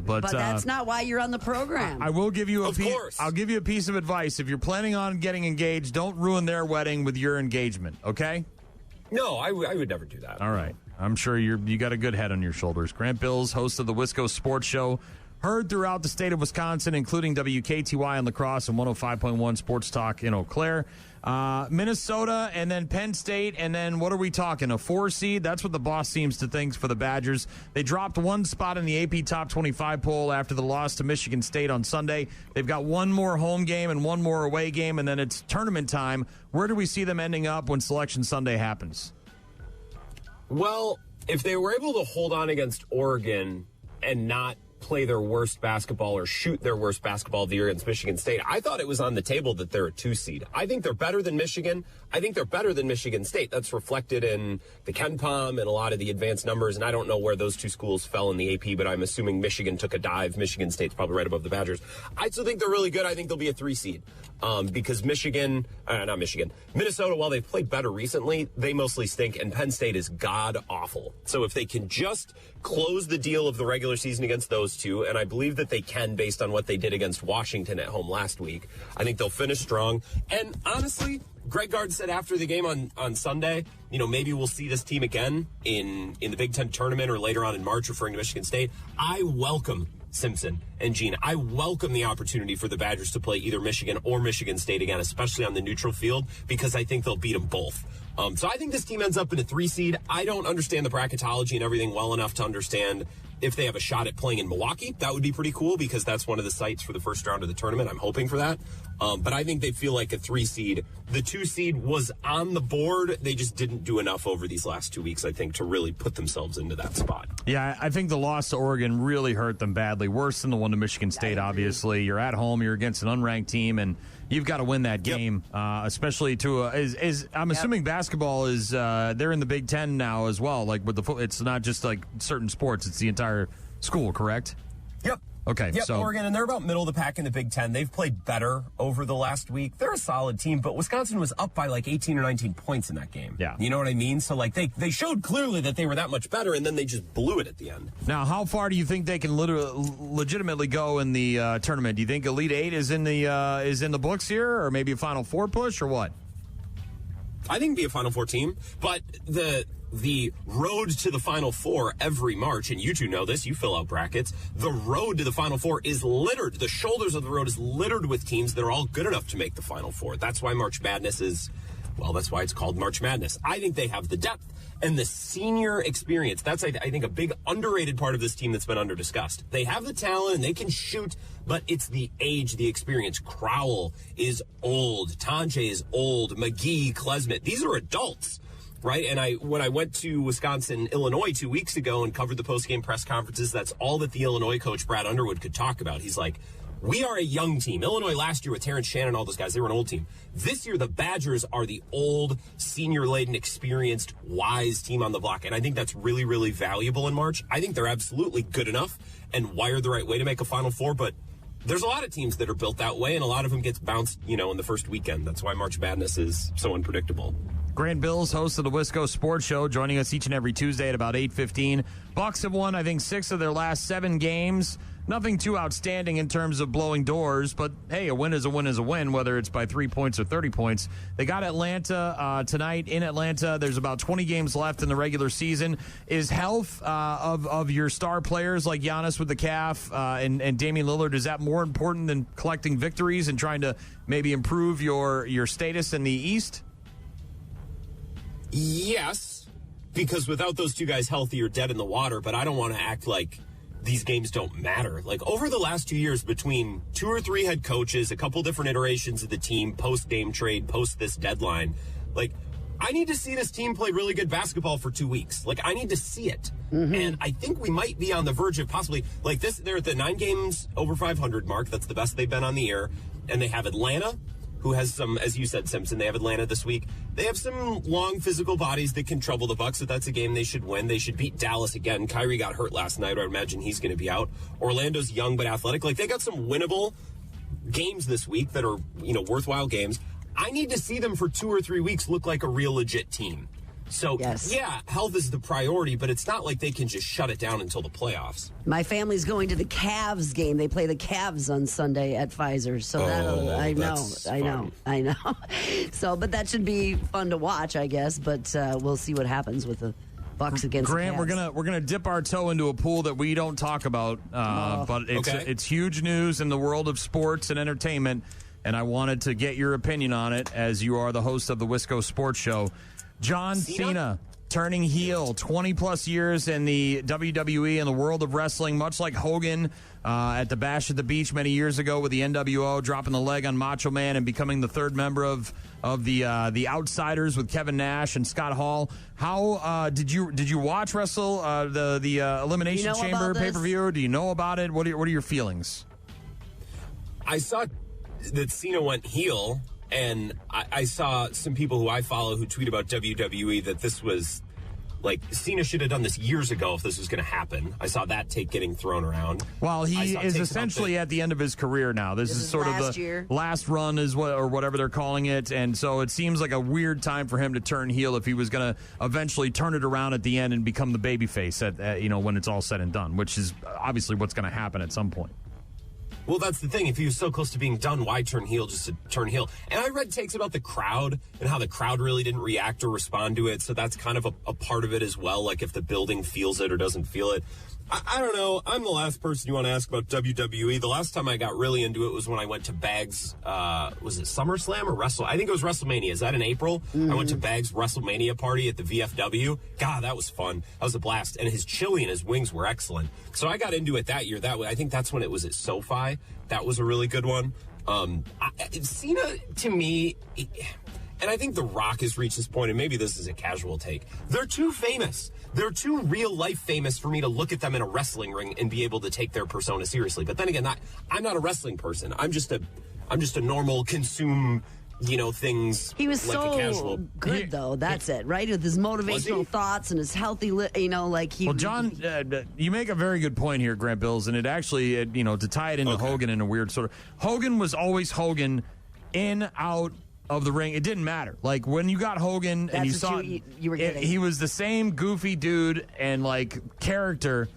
S2: but
S3: that's not why you're on the program.
S2: I will give you I'll give you a piece of advice. If you're planning on getting engaged, don't ruin their wedding with your engagement, okay?
S1: No, I would never do that.
S2: All right. I'm sure you got a good head on your shoulders. Grant Bills, host of the Wisco Sports Show, heard throughout the state of Wisconsin, including WKTY in La Crosse and 105.1 Sports Talk in Eau Claire. Minnesota and then Penn State, and then what are we talking? A 4 seed? That's what the boss seems to think for the Badgers. They dropped 1 spot in the AP Top 25 poll after the loss to Michigan State on Sunday. They've got 1 more home game and 1 more away game, and then it's tournament time. Where do we see them ending up when Selection Sunday happens?
S1: Well, if they were able to hold on against Oregon and not play their worst basketball or shoot their worst basketball of the year against Michigan State, I thought it was on the table that they're a 2 seed. I think they're better than Michigan. I think they're better than Michigan State. That's reflected in the KenPom and a lot of the advanced numbers, and I don't know where those 2 schools fell in the AP, but I'm assuming Michigan took a dive. Michigan State's probably right above the Badgers. I still think they're really good. I think they'll be a 3 seed because Minnesota, while they've played better recently, they mostly stink, and Penn State is god-awful. So if they can just close the deal of the regular season against those 2, and I believe that they can based on what they did against Washington at home last week, I think they'll finish strong. And honestly, Greg Gard said after the game on Sunday, maybe we'll see this team again in the Big Ten tournament or later on in March, referring to Michigan State. I welcome Simpson and Gene. I welcome the opportunity for the Badgers to play either Michigan or Michigan State again, especially on the neutral field, because I think they'll beat them both. So I think this team ends up in a 3 seed. I don't understand the bracketology and everything well enough to understand if they have a shot at playing in Milwaukee. That would be pretty cool because that's one of the sites for the first round of the tournament. I'm hoping for that. But I think they feel like a 3 seed. The 2 seed was on the board. They just didn't do enough over these last 2 weeks, I think, to really put themselves into that spot.
S2: Yeah, I think the loss to Oregon really hurt them badly. Worse than the one to Michigan State, obviously. You're at home. You're against an unranked team. And you've got to win that game, especially to I'm assuming basketball is they're in the Big Ten now as well. Like with it's not just like certain sports; it's the entire school, correct?
S1: Yep.
S2: Okay.
S1: Yep,
S2: so
S1: Oregon, and they're about middle of the pack in the Big Ten. They've played better over the last week. They're a solid team, but Wisconsin was up by like 18 or 19 points in that game.
S2: Yeah.
S1: You know what I mean? So like they showed clearly that they were that much better, and then they just blew it at the end.
S2: Now, how far do you think they can legitimately go in the tournament? Do you think Elite Eight is in the books here, or maybe a Final Four push, or what?
S1: I think it'd be a Final Four team, but the road to the Final Four every March, and you two know this, you fill out brackets, the road to the Final Four is littered. The shoulders of the road is littered with teams that are all good enough to make the Final Four. That's why March Madness that's why it's called March Madness. I think they have the depth and the senior experience. That's, I think, a big underrated part of this team that's been under-discussed. They have the talent and they can shoot, but it's the age, the experience. Crowell is old. Tonje is old. McGee, Klesmit. These are adults. Right, and when I went to Wisconsin, Illinois 2 weeks ago and covered the post-game press conferences, that's all that the Illinois coach, Brad Underwood, could talk about. He's like, we are a young team. Illinois last year with Terrence Shannon, all those guys, they were an old team. This year, the Badgers are the old, senior-laden, experienced, wise team on the block, and I think that's really, really valuable in March. I think they're absolutely good enough and wired the right way to make a Final Four, but there's a lot of teams that are built that way, and a lot of them gets bounced, in the first weekend. That's why March Madness is so unpredictable.
S2: Grant Bills, host of the Wisco Sports Show, joining us each and every Tuesday at about 8:15. Bucks have won, I think, 6 of their last 7 games. Nothing too outstanding in terms of blowing doors, but hey, a win is a win is a win, whether it's by 3 points or 30 points. They got Atlanta tonight in Atlanta. There's about 20 games left in the regular season. Is health of your star players like Giannis with the calf and Damian Lillard, is that more important than collecting victories and trying to maybe improve your status in the East?
S1: Yes, because without those two guys healthy, you're dead in the water, but I don't want to act like these games don't matter. Like, over the last 2 years, between 2 or 3 head coaches, a couple different iterations of the team, post-game trade, post this deadline, like, I need to see this team play really good basketball for 2 weeks. Like, I need to see it. Mm-hmm. And I think we might be on the verge of possibly, like this, they're at the 9 games over 500 mark. That's the best they've been on the year. And they have Atlanta, who has some, as you said, Simpson, they have Atlanta this week. They have some long physical bodies that can trouble the Bucks, so that's a game they should win. They should beat Dallas again. Kyrie got hurt last night, or I imagine he's going to be out. Orlando's young but athletic. Like, they got some winnable games this week that are, worthwhile games. I need to see them for 2 or 3 weeks look like a real legit team. So, yeah, health is the priority, but it's not like they can just shut it down until the playoffs.
S3: My family's going to the Cavs game. They play the Cavs on Sunday at Pfizer. So I know. So, but that should be fun to watch, I guess. But we'll see what happens with the Bucks against
S2: Grant,
S3: the Cavs.
S2: we're gonna dip our toe into a pool that we don't talk about, but it's huge news in the world of sports and entertainment, and I wanted to get your opinion on it as you are the host of the Wisco Sports Show. John Cena turning heel, 20-plus years in the WWE and the world of wrestling, much like Hogan at the Bash at the Beach many years ago with the NWO, dropping the leg on Macho Man and becoming the third member of the Outsiders with Kevin Nash and Scott Hall. How did you watch Wrestle the Elimination Chamber pay-per-view? Do you know about it? What are your feelings?
S1: I saw that Cena went heel. And I saw some people who I follow who tweet about WWE that this was, like, Cena should have done this years ago if this was going to happen. I saw that take getting thrown around.
S2: Well, he is essentially at the end of his career now. This is sort of the last run or whatever they're calling it. And so it seems like a weird time for him to turn heel if he was going to eventually turn it around at the end and become the babyface when it's all said and done, which is obviously what's going to happen at some point.
S1: Well, that's the thing. If he was so close to being done, why turn heel just to turn heel? And I read takes about the crowd and how the crowd really didn't react or respond to it. So that's kind of a part of it as well. Like, if the building feels it or doesn't feel it. I don't know. I'm the last person you want to ask about WWE. The last time I got really into it was when I went to Bags, was it SummerSlam or I think it was WrestleMania. Is that in April? Mm-hmm. I went to Bags' WrestleMania party at the VFW. God, that was fun. That was a blast. And his chili and his wings were excellent. So I got into it that year. That way, I think that's when it was at SoFi. That was a really good one. Cena, to me, and I think The Rock has reached this point, and maybe this is a casual take. They're too famous. They're too real-life famous for me to look at them in a wrestling ring and be able to take their persona seriously. But then again, I'm not a wrestling person. I'm just a I'm just a normal consume, things.
S3: He was
S1: like a
S3: so
S1: casual.
S3: good, though. That's it, right? With his motivational thoughts and his healthy, like he.
S2: Well, John, you make a very good point here, Grant Bills, and it actually, to tie it into Hogan in a weird sort of. Hogan was always Hogan, in, out of the ring. It didn't matter. Like when you got Hogan and you saw
S3: you were getting.
S2: He was the same goofy dude and like character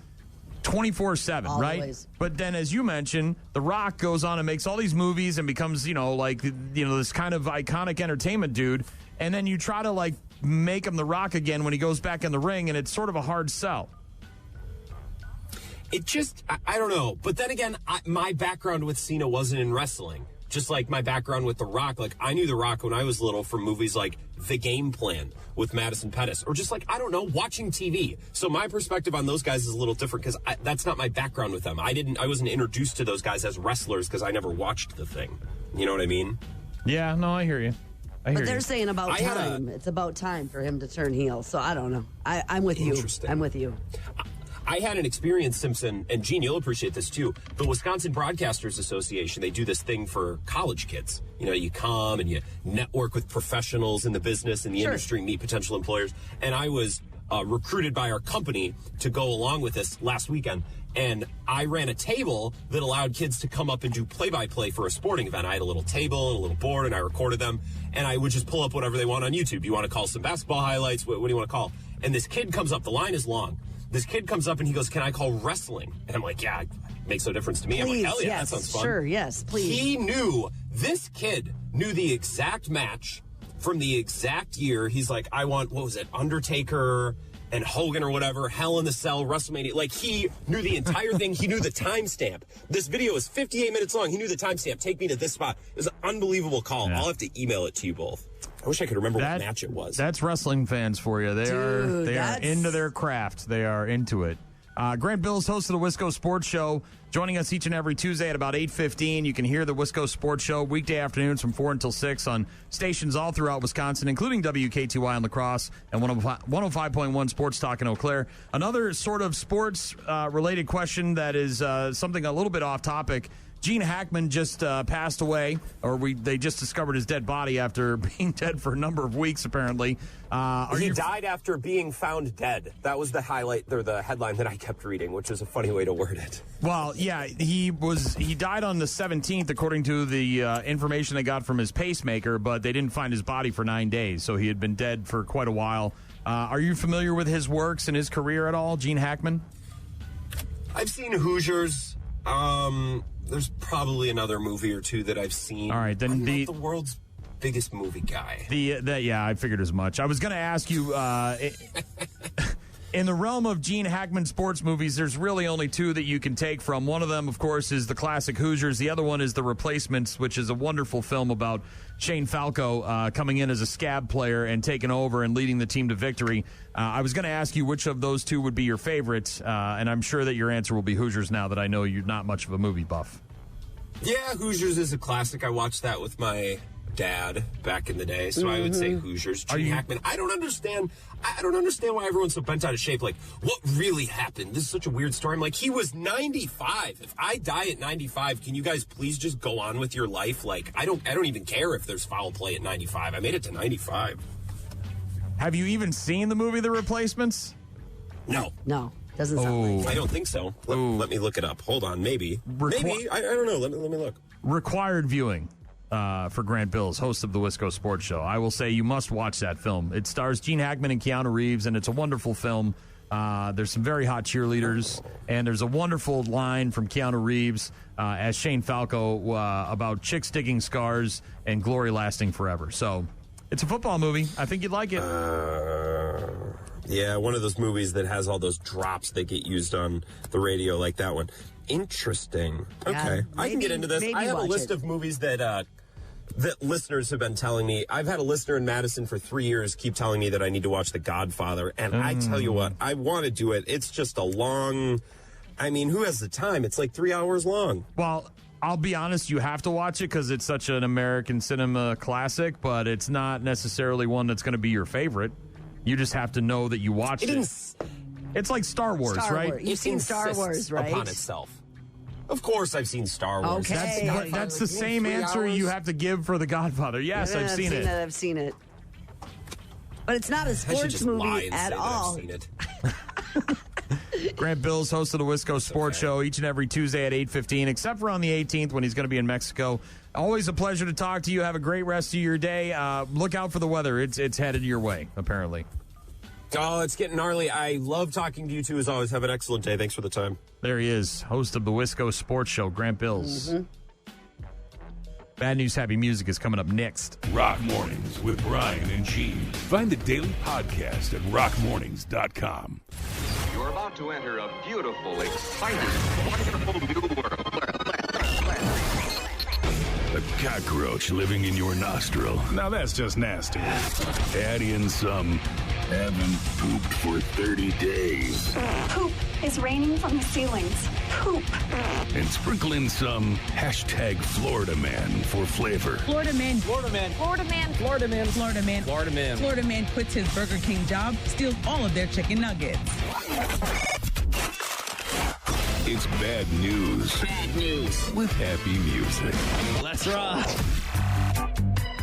S2: 24/7, right? But then, as you mentioned, The Rock goes on and makes all these movies and becomes, this kind of iconic entertainment dude. And then you try to like make him The Rock again when he goes back in the ring, and it's sort of a hard sell.
S1: It just, I don't know. But then again, my background with Cena wasn't in wrestling. Just like my background with The Rock. Like, I knew The Rock when I was little from movies like The Game Plan with Madison Pettis. Or just like, I don't know, watching TV. So my perspective on those guys is a little different because that's not my background with them. I wasn't introduced to those guys as wrestlers because I never watched the thing. You know what I mean?
S2: Yeah, no, I hear you.
S3: But they're saying about time. It's about time for him to turn heel. So I don't know. I'm with you. I'm with you.
S1: I had an experience, Simpson, and Gene, you'll appreciate this too. The Wisconsin Broadcasters Association, they do this thing for college kids. You come and you network with professionals in the business and the industry, meet potential employers. And I was recruited by our company to go along with this last weekend. And I ran a table that allowed kids to come up and do play-by-play for a sporting event. I had a little table and a little board, and I recorded them. And I would just pull up whatever they want on YouTube. You want to call some basketball highlights? What do you want to call? And this kid comes up. The line is long. This kid comes up and he goes, "Can I call wrestling?" And I'm like, "Yeah, it makes no difference to me."
S3: Please,
S1: I'm like, "Hell yeah,
S3: yes,
S1: that sounds fun."
S3: Sure, yes, please.
S1: This kid knew the exact match from the exact year. He's like, "I want, what was it, Undertaker and Hogan or whatever, Hell in the Cell, WrestleMania." Like, he knew the entire thing. He knew the timestamp. This video is 58 minutes long. He knew the timestamp. Take me to this spot. It was an unbelievable call. Yeah. I'll have to email it to you both. I wish I could remember what match it was.
S2: That's wrestling fans for you. They are into their craft. They are into it. Grant Bills, host of the Wisco Sports Show, joining us each and every Tuesday at about 8:15. You can hear the Wisco Sports Show weekday afternoons from 4 until 6 on stations all throughout Wisconsin, including WKTY in La Crosse and 105.1 Sports Talk in Eau Claire. Another sort of sports-related question that is something a little bit off topic. Gene Hackman just passed away, or they just discovered his dead body after being dead for a number of weeks, apparently.
S1: He died after being found dead. That was the highlight, or the headline that I kept reading, which is a funny way to word it.
S2: Well, yeah, he died on the 17th, according to the information they got from his pacemaker, but they didn't find his body for 9 days, so he had been dead for quite a while. Are you familiar with his works and his career at all, Gene Hackman?
S1: I've seen Hoosiers. There's probably another movie or two that I've seen.
S2: All right, then
S1: I'm not the world's biggest movie guy.
S2: Yeah, I figured as much. I was going to ask you, in the realm of Gene Hackman sports movies, there's really only two that you can take from. One of them, of course, is the classic Hoosiers. The other one is The Replacements, which is a wonderful film about Shane Falco coming in as a scab player and taking over and leading the team to victory. I was going to ask you which of those two would be your favorite, and I'm sure that your answer will be Hoosiers now that I know you're not much of a movie buff.
S1: Yeah, Hoosiers is a classic. I watched that with my dad back in the day, so I would say Hoosiers. Gene Hackman. I don't understand why everyone's so bent out of shape. Like, what really happened? This is such a weird story. I'm like, he was 95. If I die at 95, can you guys please just go on with your life? Like, I don't even care if there's foul play at 95. I made it to 95.
S2: Have you even seen the movie The Replacements?
S1: No.
S3: Doesn't sound like
S1: I don't think so. Let me look it up. Hold on. Maybe. I don't know. Let me look. Required
S2: viewing for Grant Bills, host of the Wisco Sports Show. I will say you must watch that film. It stars Gene Hackman and Keanu Reeves, and it's a wonderful film. There's some very hot cheerleaders, and there's a wonderful line from Keanu Reeves as Shane Falco about chicks digging scars and glory lasting forever. So it's a football movie. I think you'd like it.
S1: Yeah, one of those movies that has all those drops that get used on the radio, like that one. Interesting. Okay, I can get into this. I have a list of movies that listeners have been telling me. I've had a listener in Madison for 3 years keep telling me that I need to watch The Godfather, and I tell you what, I want to do it. It's just a long. I mean, who has the time? It's like 3 hours long.
S2: Well, I'll be honest, you have to watch it because it's such an American cinema classic, but it's not necessarily one that's going to be your favorite. You just have to know that you watched it. It's like Star Wars, right?
S3: You've seen Star Wars, right?
S1: Upon itself. Of course, I've seen Star Wars.
S3: Okay.
S2: That's the same answer you have to give for The Godfather. Yes, I've seen it.
S3: I've seen it. But it's not a sports movie at all.
S1: I've seen it.
S2: Grant Bills, host of the Wisco Sports Show, each and every Tuesday at 8:15, except for on the 18th when he's going to be in Mexico. Always a pleasure to talk to you. Have a great rest of your day. Look out for the weather. It's headed your way, apparently.
S1: Oh, it's getting gnarly. I love talking to you, too, as always. Have an excellent day. Thanks for the time.
S2: There he is, host of the Wisco Sports Show, Grant Bills.
S3: Mm-hmm.
S2: Bad News, Happy Music is coming up next.
S4: Rock Mornings with Brian and Gene. Find the daily podcast at rockmornings.com.
S6: You're about to enter a beautiful, exciting, wonderful new world.
S4: A cockroach living in your nostril. Now that's just nasty. Add in some haven't pooped for 30 days.
S8: Poop is raining from the ceilings. Poop.
S4: And sprinkle in some hashtag Florida Man for flavor.
S9: Florida Man.
S6: Florida Man.
S9: Florida Man.
S6: Florida Man.
S9: Florida Man.
S6: Florida Man.
S9: Florida Man quits his Burger King job, steals all of their chicken nuggets.
S4: It's bad news.
S6: Bad news.
S4: With happy music.
S6: Let's rock.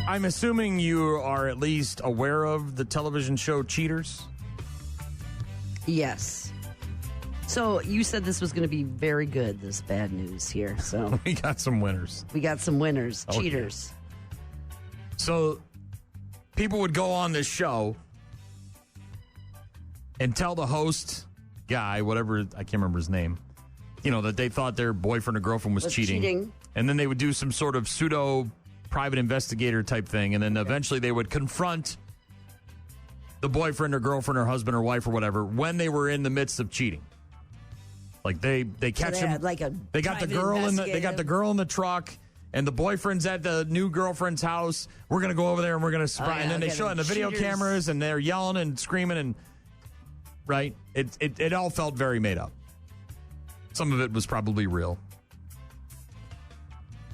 S2: I'm assuming you are at least aware of the television show Cheaters?
S3: Yes. So you said this was going to be very good, this bad news here. So
S2: We got some winners.
S3: we got some winners,
S2: Okay.
S3: cheaters.
S2: So people would go on this show and tell the host guy, whatever, I can't remember his name, that they thought their boyfriend or girlfriend was cheating. And then they would do some sort of pseudo private investigator type thing. And then eventually they would confront the boyfriend or girlfriend or husband or wife or whatever when they were in the midst of cheating. Like they catch
S3: they
S2: him.
S3: had like a
S2: They got the
S3: private
S2: girl they got the
S3: investigative.
S2: girl in the truck, and the boyfriend's at the new girlfriend's house. We're gonna go over there and we're gonna surprise.
S3: yeah,
S2: and then they
S3: okay,
S2: show it in the video
S3: cheaters.
S2: cameras, and they're yelling and screaming, and right. It all felt very made up. Some of it was probably real,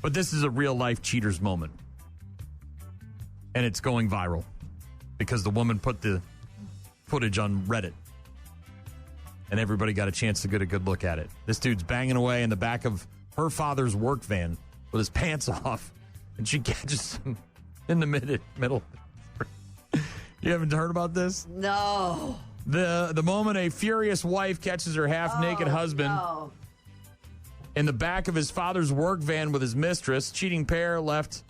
S2: but this is a real life cheaters moment, and it's going viral because the woman put the footage on Reddit. And everybody got a chance to get a good look at it. This dude's banging away in the back of her father's work van with his pants off, and she catches him in the middle. You haven't heard about this?
S3: No.
S2: The moment a furious wife catches her half-naked husband in the back of his father's work van with his mistress, cheating pair left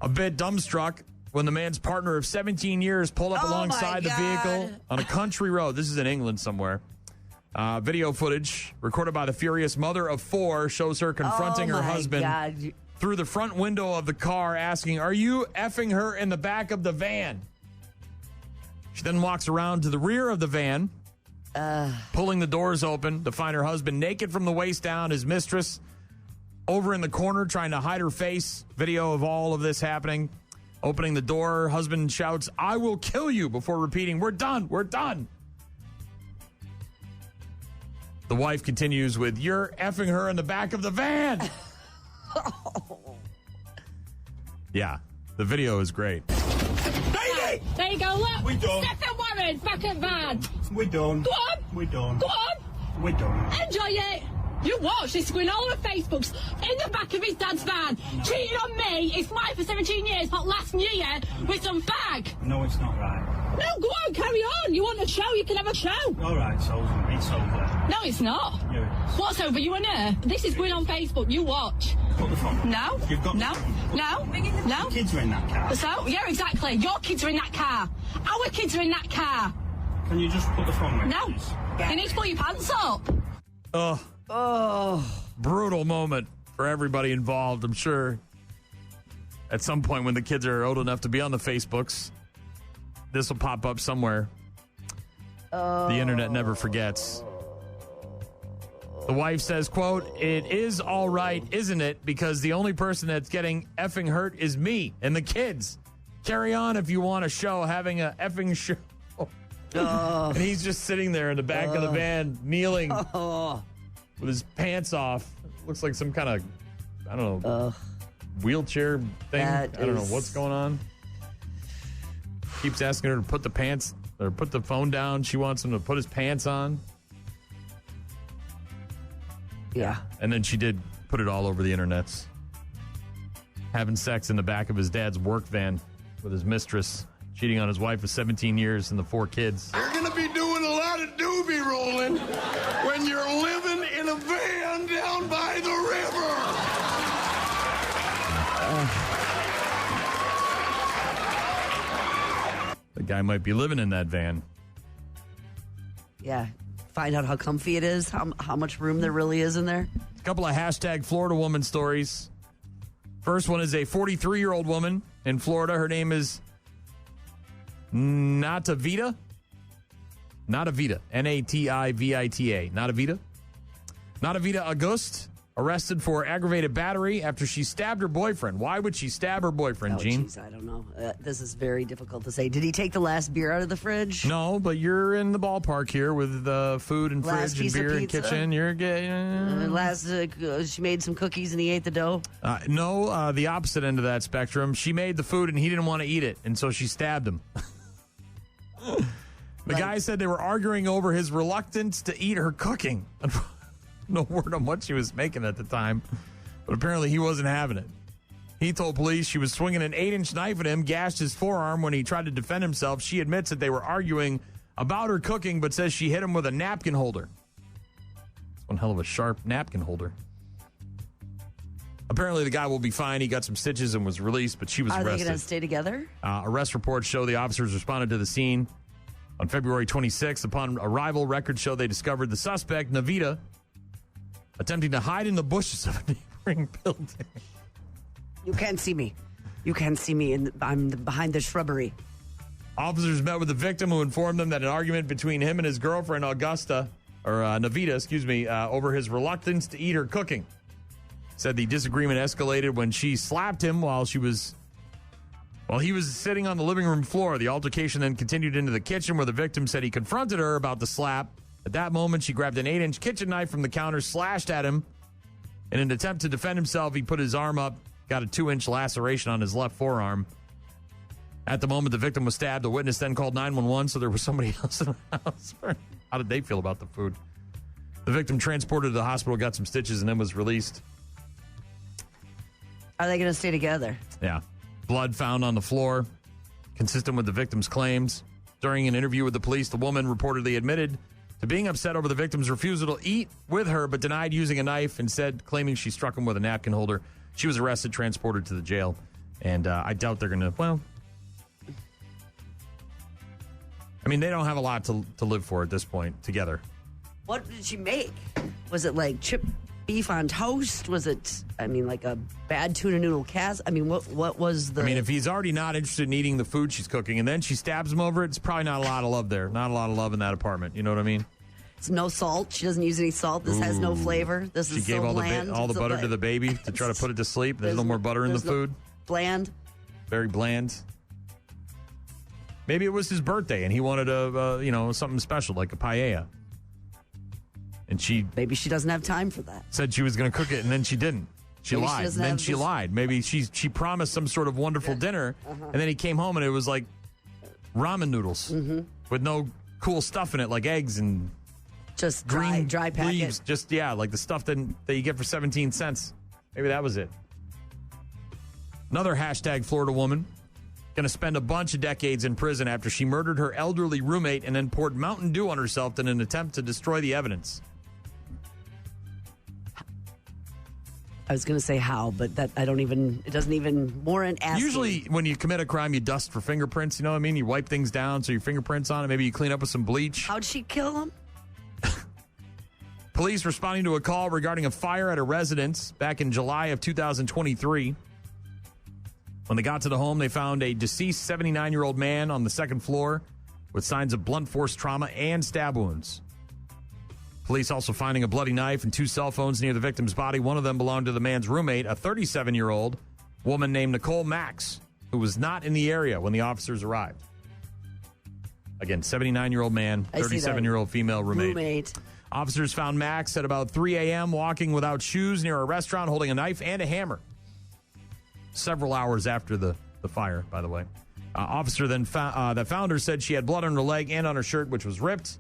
S2: a bit dumbstruck when the man's partner of 17 years pulled up alongside the vehicle on a country road. This is in England somewhere. Video footage recorded by the furious mother of four shows her confronting her husband through the front window of the car, asking, "Are you effing her in the back of the van?" She then walks around to the rear of the van, pulling the doors open to find her husband naked from the waist down, his mistress over in the corner trying to hide her face. Video of all of this happening. Opening the door, husband shouts, "I will kill you," before repeating, "We're done, we're done." The wife continues with, "You're effing her in the back of the van." Yeah, the video is great.
S17: Baby!
S18: There you go, look.
S17: We done.
S18: Stephen Warren, back at van.
S17: We're done.
S18: Go on.
S17: We're done.
S18: Go on.
S17: We're done.
S18: Enjoy it. You watch this going all over Facebook in the back of his dad's van. Cheating on me, his wife for 17 years, but last New Year with some bag.
S17: No, it's not right.
S18: No, go on, carry on. You want a show, you can have a show.
S17: All right, it's over.
S18: No, it's not.
S17: Yeah, it is.
S18: What's over? You and her? This is going on Facebook. You watch.
S17: Put the phone.
S18: No.
S17: You've got
S18: No. No. No.
S17: The kids are in that car.
S18: So, yeah, exactly. Your kids are in that car. Our kids are in that car.
S17: Can you just put the phone away?
S18: No.
S17: please?
S18: You need to pull your pants up.
S2: Brutal moment for everybody involved, I'm sure. At some point when the kids are old enough to be on the Facebooks, this will pop up somewhere. The internet never forgets. The wife says, quote, "It is all right, isn't it? Because the only person that's getting effing hurt is me and the kids. Carry on if you want a show, having a effing show." And he's just sitting there in the back of the van, kneeling with his pants off. Looks like some kind of, I don't know, wheelchair thing. I don't know what's going on. Keeps asking her to put the pants or put the phone down. She wants him to put his pants on.
S3: Yeah.
S2: And then she did put it all over the internets. Having sex in the back of his dad's work van with his mistress, cheating on his wife for 17 years and the 4 kids.
S4: You're going to be doing a lot of doobie rolling when you're living in a van down by the river.
S2: The guy might be living in that van.
S3: Yeah. Find out how comfy it is, how much room there really is in there.
S2: A couple of hashtag Florida woman stories. First one is a 43-year-old woman in Florida. Her name is Natavita. Natavita. Nativita. Natavita. Natavita August, arrested for aggravated battery after she stabbed her boyfriend. Why would she stab her boyfriend, Gene?
S3: Geez, I don't know. This is very difficult to say. Did he take the last beer out of the fridge?
S2: No, but you're in the ballpark here with food and
S3: Last
S2: fridge and
S3: piece of
S2: beer and
S3: pizza?
S2: kitchen. You're getting...
S3: She made some cookies and he ate the dough?
S2: No, the opposite end of that spectrum. She made the food and he didn't want to eat it, and so she stabbed him. The guy said they were arguing over his reluctance to eat her cooking. No word on what she was making at the time, but apparently he wasn't having it. He told police she was swinging an 8-inch knife at him, gashed his forearm when he tried to defend himself. She admits that they were arguing about her cooking, but says she hit him with a napkin holder. It's one hell of a sharp napkin holder. Apparently the guy will be fine. He got some stitches and was released, but she was arrested.
S3: Are they going to stay together?
S2: Arrest reports show the officers responded to the scene on February 26th. Upon arrival, records show they discovered the suspect, Navita, attempting to hide in the bushes of a neighboring building.
S3: You can't see me. You can't see me. I'm behind the shrubbery.
S2: Officers met with the victim, who informed them that an argument between him and his girlfriend, Navita, over his reluctance to eat her cooking. Said the disagreement escalated when she slapped him while he was sitting on the living room floor. The altercation then continued into the kitchen, where the victim said he confronted her about the slap. At that moment, she grabbed an 8-inch kitchen knife from the counter, slashed at him. In an attempt to defend himself, he put his arm up, got a 2-inch laceration on his left forearm. At the moment the victim was stabbed, the witness then called 911, so there was somebody else in the house. How did they feel about the food? The victim transported to the hospital, got some stitches, and then was released.
S3: Are they going to stay together?
S2: Yeah. Blood found on the floor, consistent with the victim's claims. During an interview with the police, the woman reportedly admitted to being upset over the victim's refusal to eat with her, but denied using a knife, instead claiming she struck him with a napkin holder. She was arrested, transported to the jail, and I doubt they're going to, they don't have a lot to live for at this point together.
S3: What did she make? Was it like chipped beef on toast? Was it, like a bad tuna noodle casserole? What was the...
S2: if he's already not interested in eating the food she's cooking and then she stabs him over it, it's probably not a lot of love there. Not a lot of love in that apartment. You know what I mean?
S3: It's no salt. She doesn't use any salt. This has no flavor. This is
S2: so bland. She gave all the butter to the baby to try to put it to sleep. There's no more butter in the food.
S3: Bland.
S2: Very bland. Maybe it was his birthday and he wanted something special like a paella. And
S3: maybe she doesn't have time for that.
S2: Said she was going to cook it and then she didn't. She
S3: maybe
S2: lied. And then she lied. Maybe she promised some sort of wonderful dinner, and then he came home and it was like ramen noodles with no cool stuff in it, like eggs and
S3: just
S2: green
S3: dry packet.
S2: leaves. Just like the stuff that you get for 17 cents. Maybe that was it. Another hashtag Florida woman going to spend a bunch of decades in prison after she murdered her elderly roommate and then poured Mountain Dew on herself in an attempt to destroy the evidence.
S3: I was going to say how, but it doesn't even warrant asking.
S2: Usually when you commit a crime, you dust for fingerprints, you know what I mean? You wipe things down so your fingerprints on it. Maybe you clean up with some bleach.
S3: How'd she kill him?
S2: Police responding to a call regarding a fire at a residence back in July of 2023. When they got to the home, they found a deceased 79-year-old man on the second floor with signs of blunt force trauma and stab wounds. Police also finding a bloody knife and 2 cell phones near the victim's body. One of them belonged to the man's roommate, a 37-year-old woman named Nicole Max, who was not in the area when the officers arrived. Again, 79-year-old man, 37-year-old female roommate. Officers found Max at about 3 a.m. walking without shoes near a restaurant, holding a knife and a hammer. Several hours after the fire, by the way. Officer then found her said she had blood on her leg and on her shirt, which was ripped.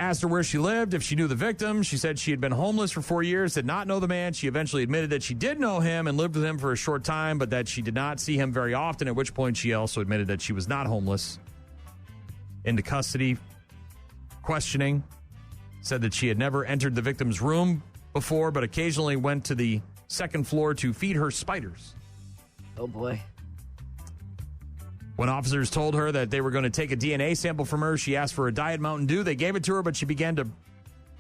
S2: Asked her where she lived, if she knew the victim. She said she had been homeless for 4 years, did not know the man. She eventually admitted that she did know him and lived with him for a short time, but that she did not see him very often, at which point she also admitted that she was not homeless. Into custody. Questioning. Said that she had never entered the victim's room before, but occasionally went to the second floor to feed her spiders.
S3: Oh, boy.
S2: When officers told her that they were going to take a DNA sample from her, she asked for a Diet Mountain Dew. They gave it to her, but she began to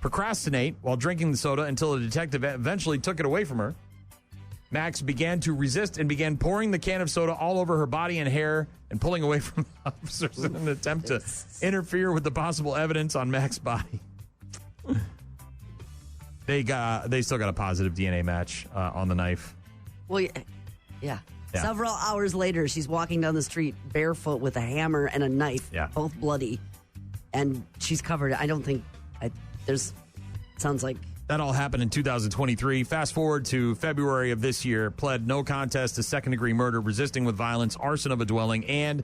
S2: procrastinate while drinking the soda until a detective eventually took it away from her. Max began to resist and began pouring the can of soda all over her body and hair and pulling away from officers in an attempt to interfere with the possible evidence on Max's body. They still got a positive DNA match on the knife.
S3: Well, yeah. Several hours later, she's walking down the street barefoot with a hammer and a knife, both bloody, and she's covered. I don't think sounds like
S2: that all happened in 2023. Fast forward to February of this year, pled no contest to second-degree murder, resisting with violence, arson of a dwelling, and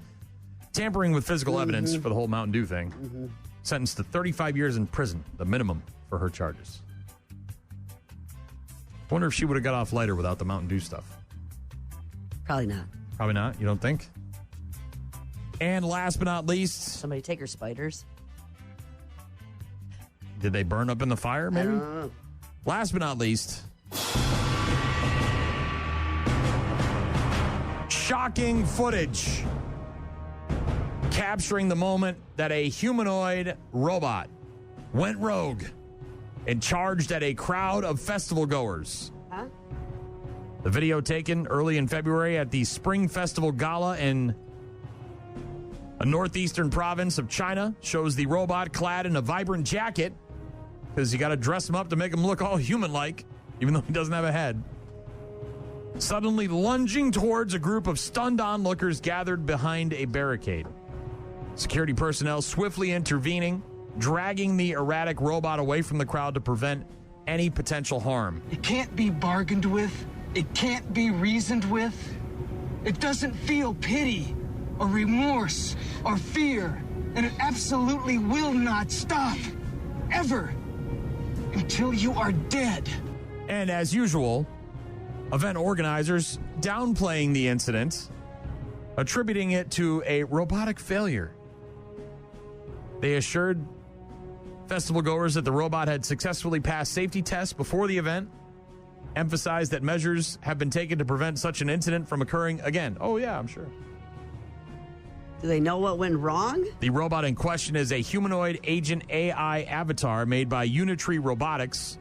S2: tampering with physical evidence for the whole Mountain Dew thing. Sentenced to 35 years in prison, the minimum for her charges. Wonder if she would have got off lighter without the Mountain Dew stuff.
S3: Probably not.
S2: Probably not? You don't think? And last but not least...
S3: Somebody take her spiders.
S2: Did they burn up in the fire, maybe?
S3: I don't know.
S2: Last but not least... shocking footage capturing the moment that a humanoid robot went rogue and charged at a crowd of festival goers.
S3: Huh?
S2: The video taken early in February at the Spring Festival Gala in a northeastern province of China shows the robot clad in a vibrant jacket, because you got to dress him up to make him look all human-like, even though he doesn't have a head, suddenly lunging towards a group of stunned onlookers gathered behind a barricade. Security personnel swiftly intervening, dragging the erratic robot away from the crowd to prevent any potential harm.
S10: It can't be bargained with. It can't be reasoned with. It doesn't feel pity or remorse or fear, and it absolutely will not stop, ever, until you are dead.
S2: And as usual, event organizers downplaying the incident, attributing it to a robotic failure. They assured festival goers that the robot had successfully passed safety tests before the event, emphasized that measures have been taken to prevent such an incident from occurring again. Oh, yeah, I'm sure.
S3: Do they know what went wrong?
S2: The robot in question is a humanoid agent AI avatar made by Unitree Robotics.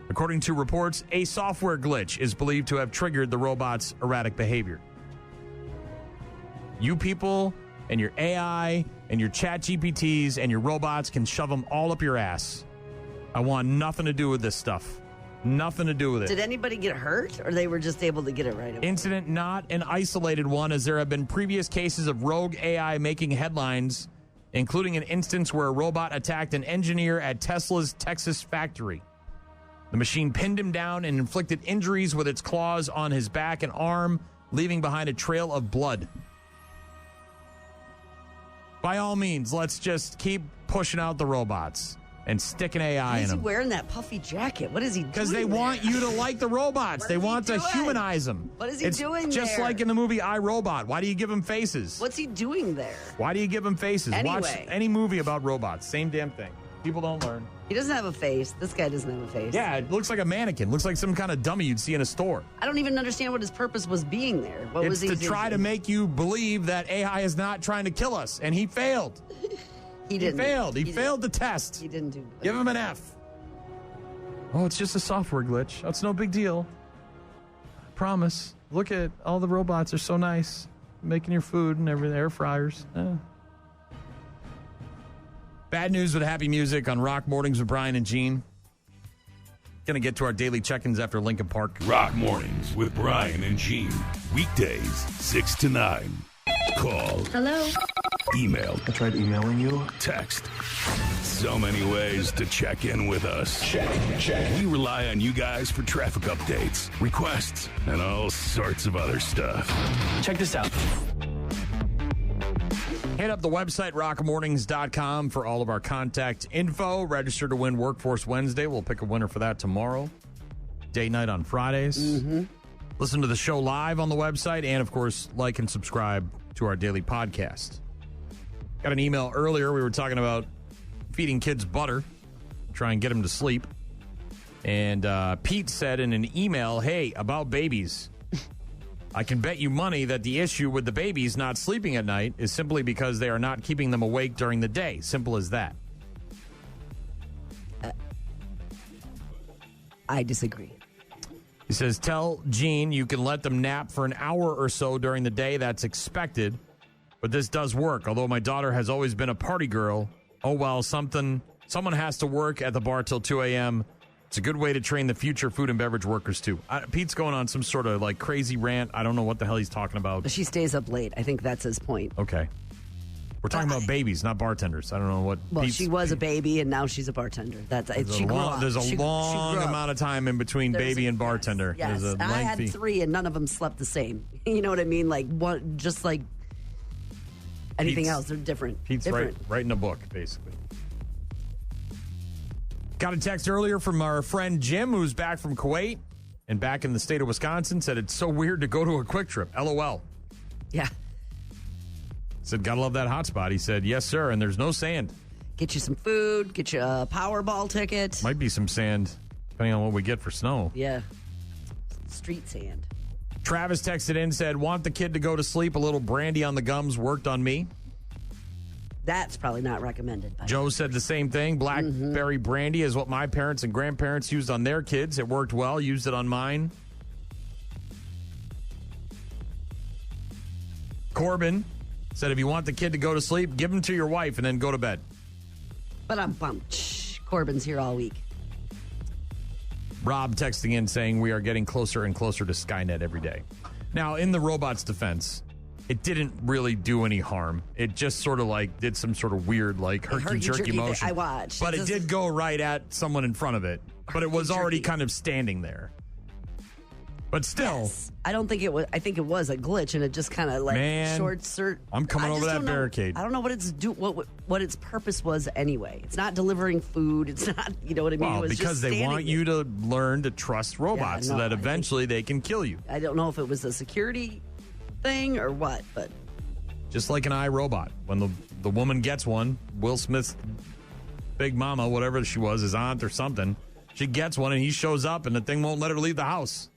S2: According to reports, a software glitch is believed to have triggered the robot's erratic behavior. You people and your AI and your chat GPTs and your robots can shove them all up your ass. I want nothing to do with this stuff. Nothing to do with it.
S3: Did anybody get hurt, or they were just able to get it right away?
S2: Incident not an isolated one, as there have been previous cases of rogue AI making headlines, including an instance where a robot attacked an engineer at Tesla's Texas factory. The machine pinned him down and inflicted injuries with its claws on his back and arm, leaving behind a trail of blood. By all means, let's just keep pushing out the robots and stick an AI in them.
S3: Why is he wearing that puffy jacket? What is he doing?
S2: Because they want you to like the robots. They want to humanize them.
S3: What is he doing there?
S2: Just like in the movie I, Robot. Why do you give them faces?
S3: What's he doing there?
S2: Why do you give them faces?
S3: Anyway.
S2: Watch any movie about robots. Same damn thing. People don't learn.
S3: He doesn't have a face. This guy doesn't have a face.
S2: Yeah, it looks like a mannequin. Looks like some kind of dummy you'd see in a store.
S3: I don't even understand what his purpose was being there. What was he
S2: to try to make you believe that AI is not trying to kill us, and he failed.
S3: He didn't.
S2: He failed the test.
S3: He didn't do that.
S2: Give him an F. Oh, it's just a software glitch. That's no big deal. I promise. Look at all the robots. They're so nice. Making your food and everything. Air fryers. Bad news with happy music on Rock Mornings with Brian and Gene. Going to get to our daily check-ins after Linkin Park.
S4: Rock Mornings with Brian and Gene. Weekdays, 6 to 9. Call.
S5: Hello.
S4: Email.
S20: I tried emailing you.
S4: Text. So many ways to check in with us. Check. We rely on you guys for traffic updates, requests, and all sorts of other stuff.
S20: Check this out.
S2: Hit up the website, rockmornings.com, for all of our contact info. Register to win Workforce Wednesday. We'll pick a winner for that tomorrow. Date night on Fridays.
S3: Mm-hmm.
S2: Listen to the show live on the website. And, of course, like and subscribe to our daily podcast. Got an email earlier. We were talking about feeding kids butter. Try and get them to sleep. And Pete said in an email, hey, about babies, I can bet you money that the issue with the babies not sleeping at night is simply because they are not keeping them awake during the day. Simple as that.
S3: I disagree.
S2: He says, tell Gene you can let them nap for an hour or so during the day. That's expected. But this does work. Although my daughter has always been a party girl. Oh, well, someone has to work at the bar till 2 a.m. It's a good way to train the future food and beverage workers, too. Pete's going on some sort of, like, crazy rant. I don't know what the hell he's talking about.
S3: She stays up late. I think that's his point.
S2: Okay. We're talking about babies, not bartenders. I don't know what...
S3: Well, she was a baby, and now she's a bartender. There's a
S2: long amount of time in between baby and bartender.
S3: Yes, I had 3, and none of them slept the same. You know what I mean? Like, one, just like anything else. They're different.
S2: Pete's writing a book, basically. Got a text earlier from our friend Jim, who's back from Kuwait and back in the state of Wisconsin, said it's so weird to go to a Quick Trip. LOL.
S3: Yeah.
S2: Said, gotta love that hotspot. He said, yes, sir, and there's no sand.
S3: Get you some food, get you a Powerball ticket.
S2: Might be some sand, depending on what we get for snow.
S3: Yeah. Street sand.
S2: Travis texted in, said, want the kid to go to sleep. A little brandy on the gums worked on me.
S3: That's probably not recommended.
S2: Joe said the same thing. Blackberry brandy is what my parents and grandparents used on their kids. It worked well. Used it on mine. Corbin said if you want the kid to go to sleep, give him to your wife and then go to bed.
S3: But I'm bummed. Corbin's here all week.
S2: Rob texting in saying we are getting closer and closer to Skynet every day. Now, in the robot's defense, it didn't really do any harm. It just sort of like did some sort of weird like herky-jerky motion.
S3: I watched.
S2: But it did go right at someone in front of it. But it was already kind of standing there. But still.
S3: Yes. I don't think it was. I think it was a glitch and it just kind of like short circuit.
S2: I'm coming over that barricade.
S3: I don't know what its purpose was anyway. It's not delivering food. It's not, you know what I mean?
S2: Well,
S3: it was
S2: because
S3: just
S2: they want you to learn to trust robots so that eventually they can kill you.
S3: I don't know if it was a security thing or what, but
S2: just like an iRobot. When the woman gets one, Will Smith's big mama, whatever she was, his aunt or something, she gets one and he shows up and the thing won't let her leave the house.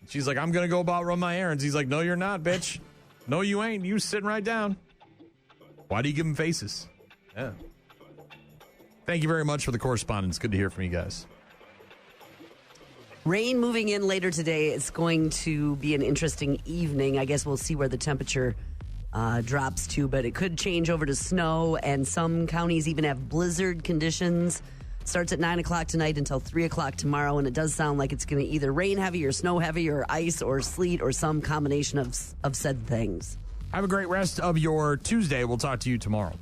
S2: She's like, I'm going to go about run my errands. He's like, no, you're not, bitch. No, you ain't. You sitting right down. Why do you give him faces? Yeah. Thank you very much for the correspondence. Good to hear from you guys.
S3: Rain moving in later today. It's going to be an interesting evening. I guess we'll see where the temperature drops to, but it could change over to snow, and some counties even have blizzard conditions. Starts at 9 o'clock tonight until 3 o'clock tomorrow, and it does sound like it's going to either rain heavy or snow heavy or ice or sleet or some combination of said things.
S2: Have a great rest of your Tuesday. We'll talk to you tomorrow.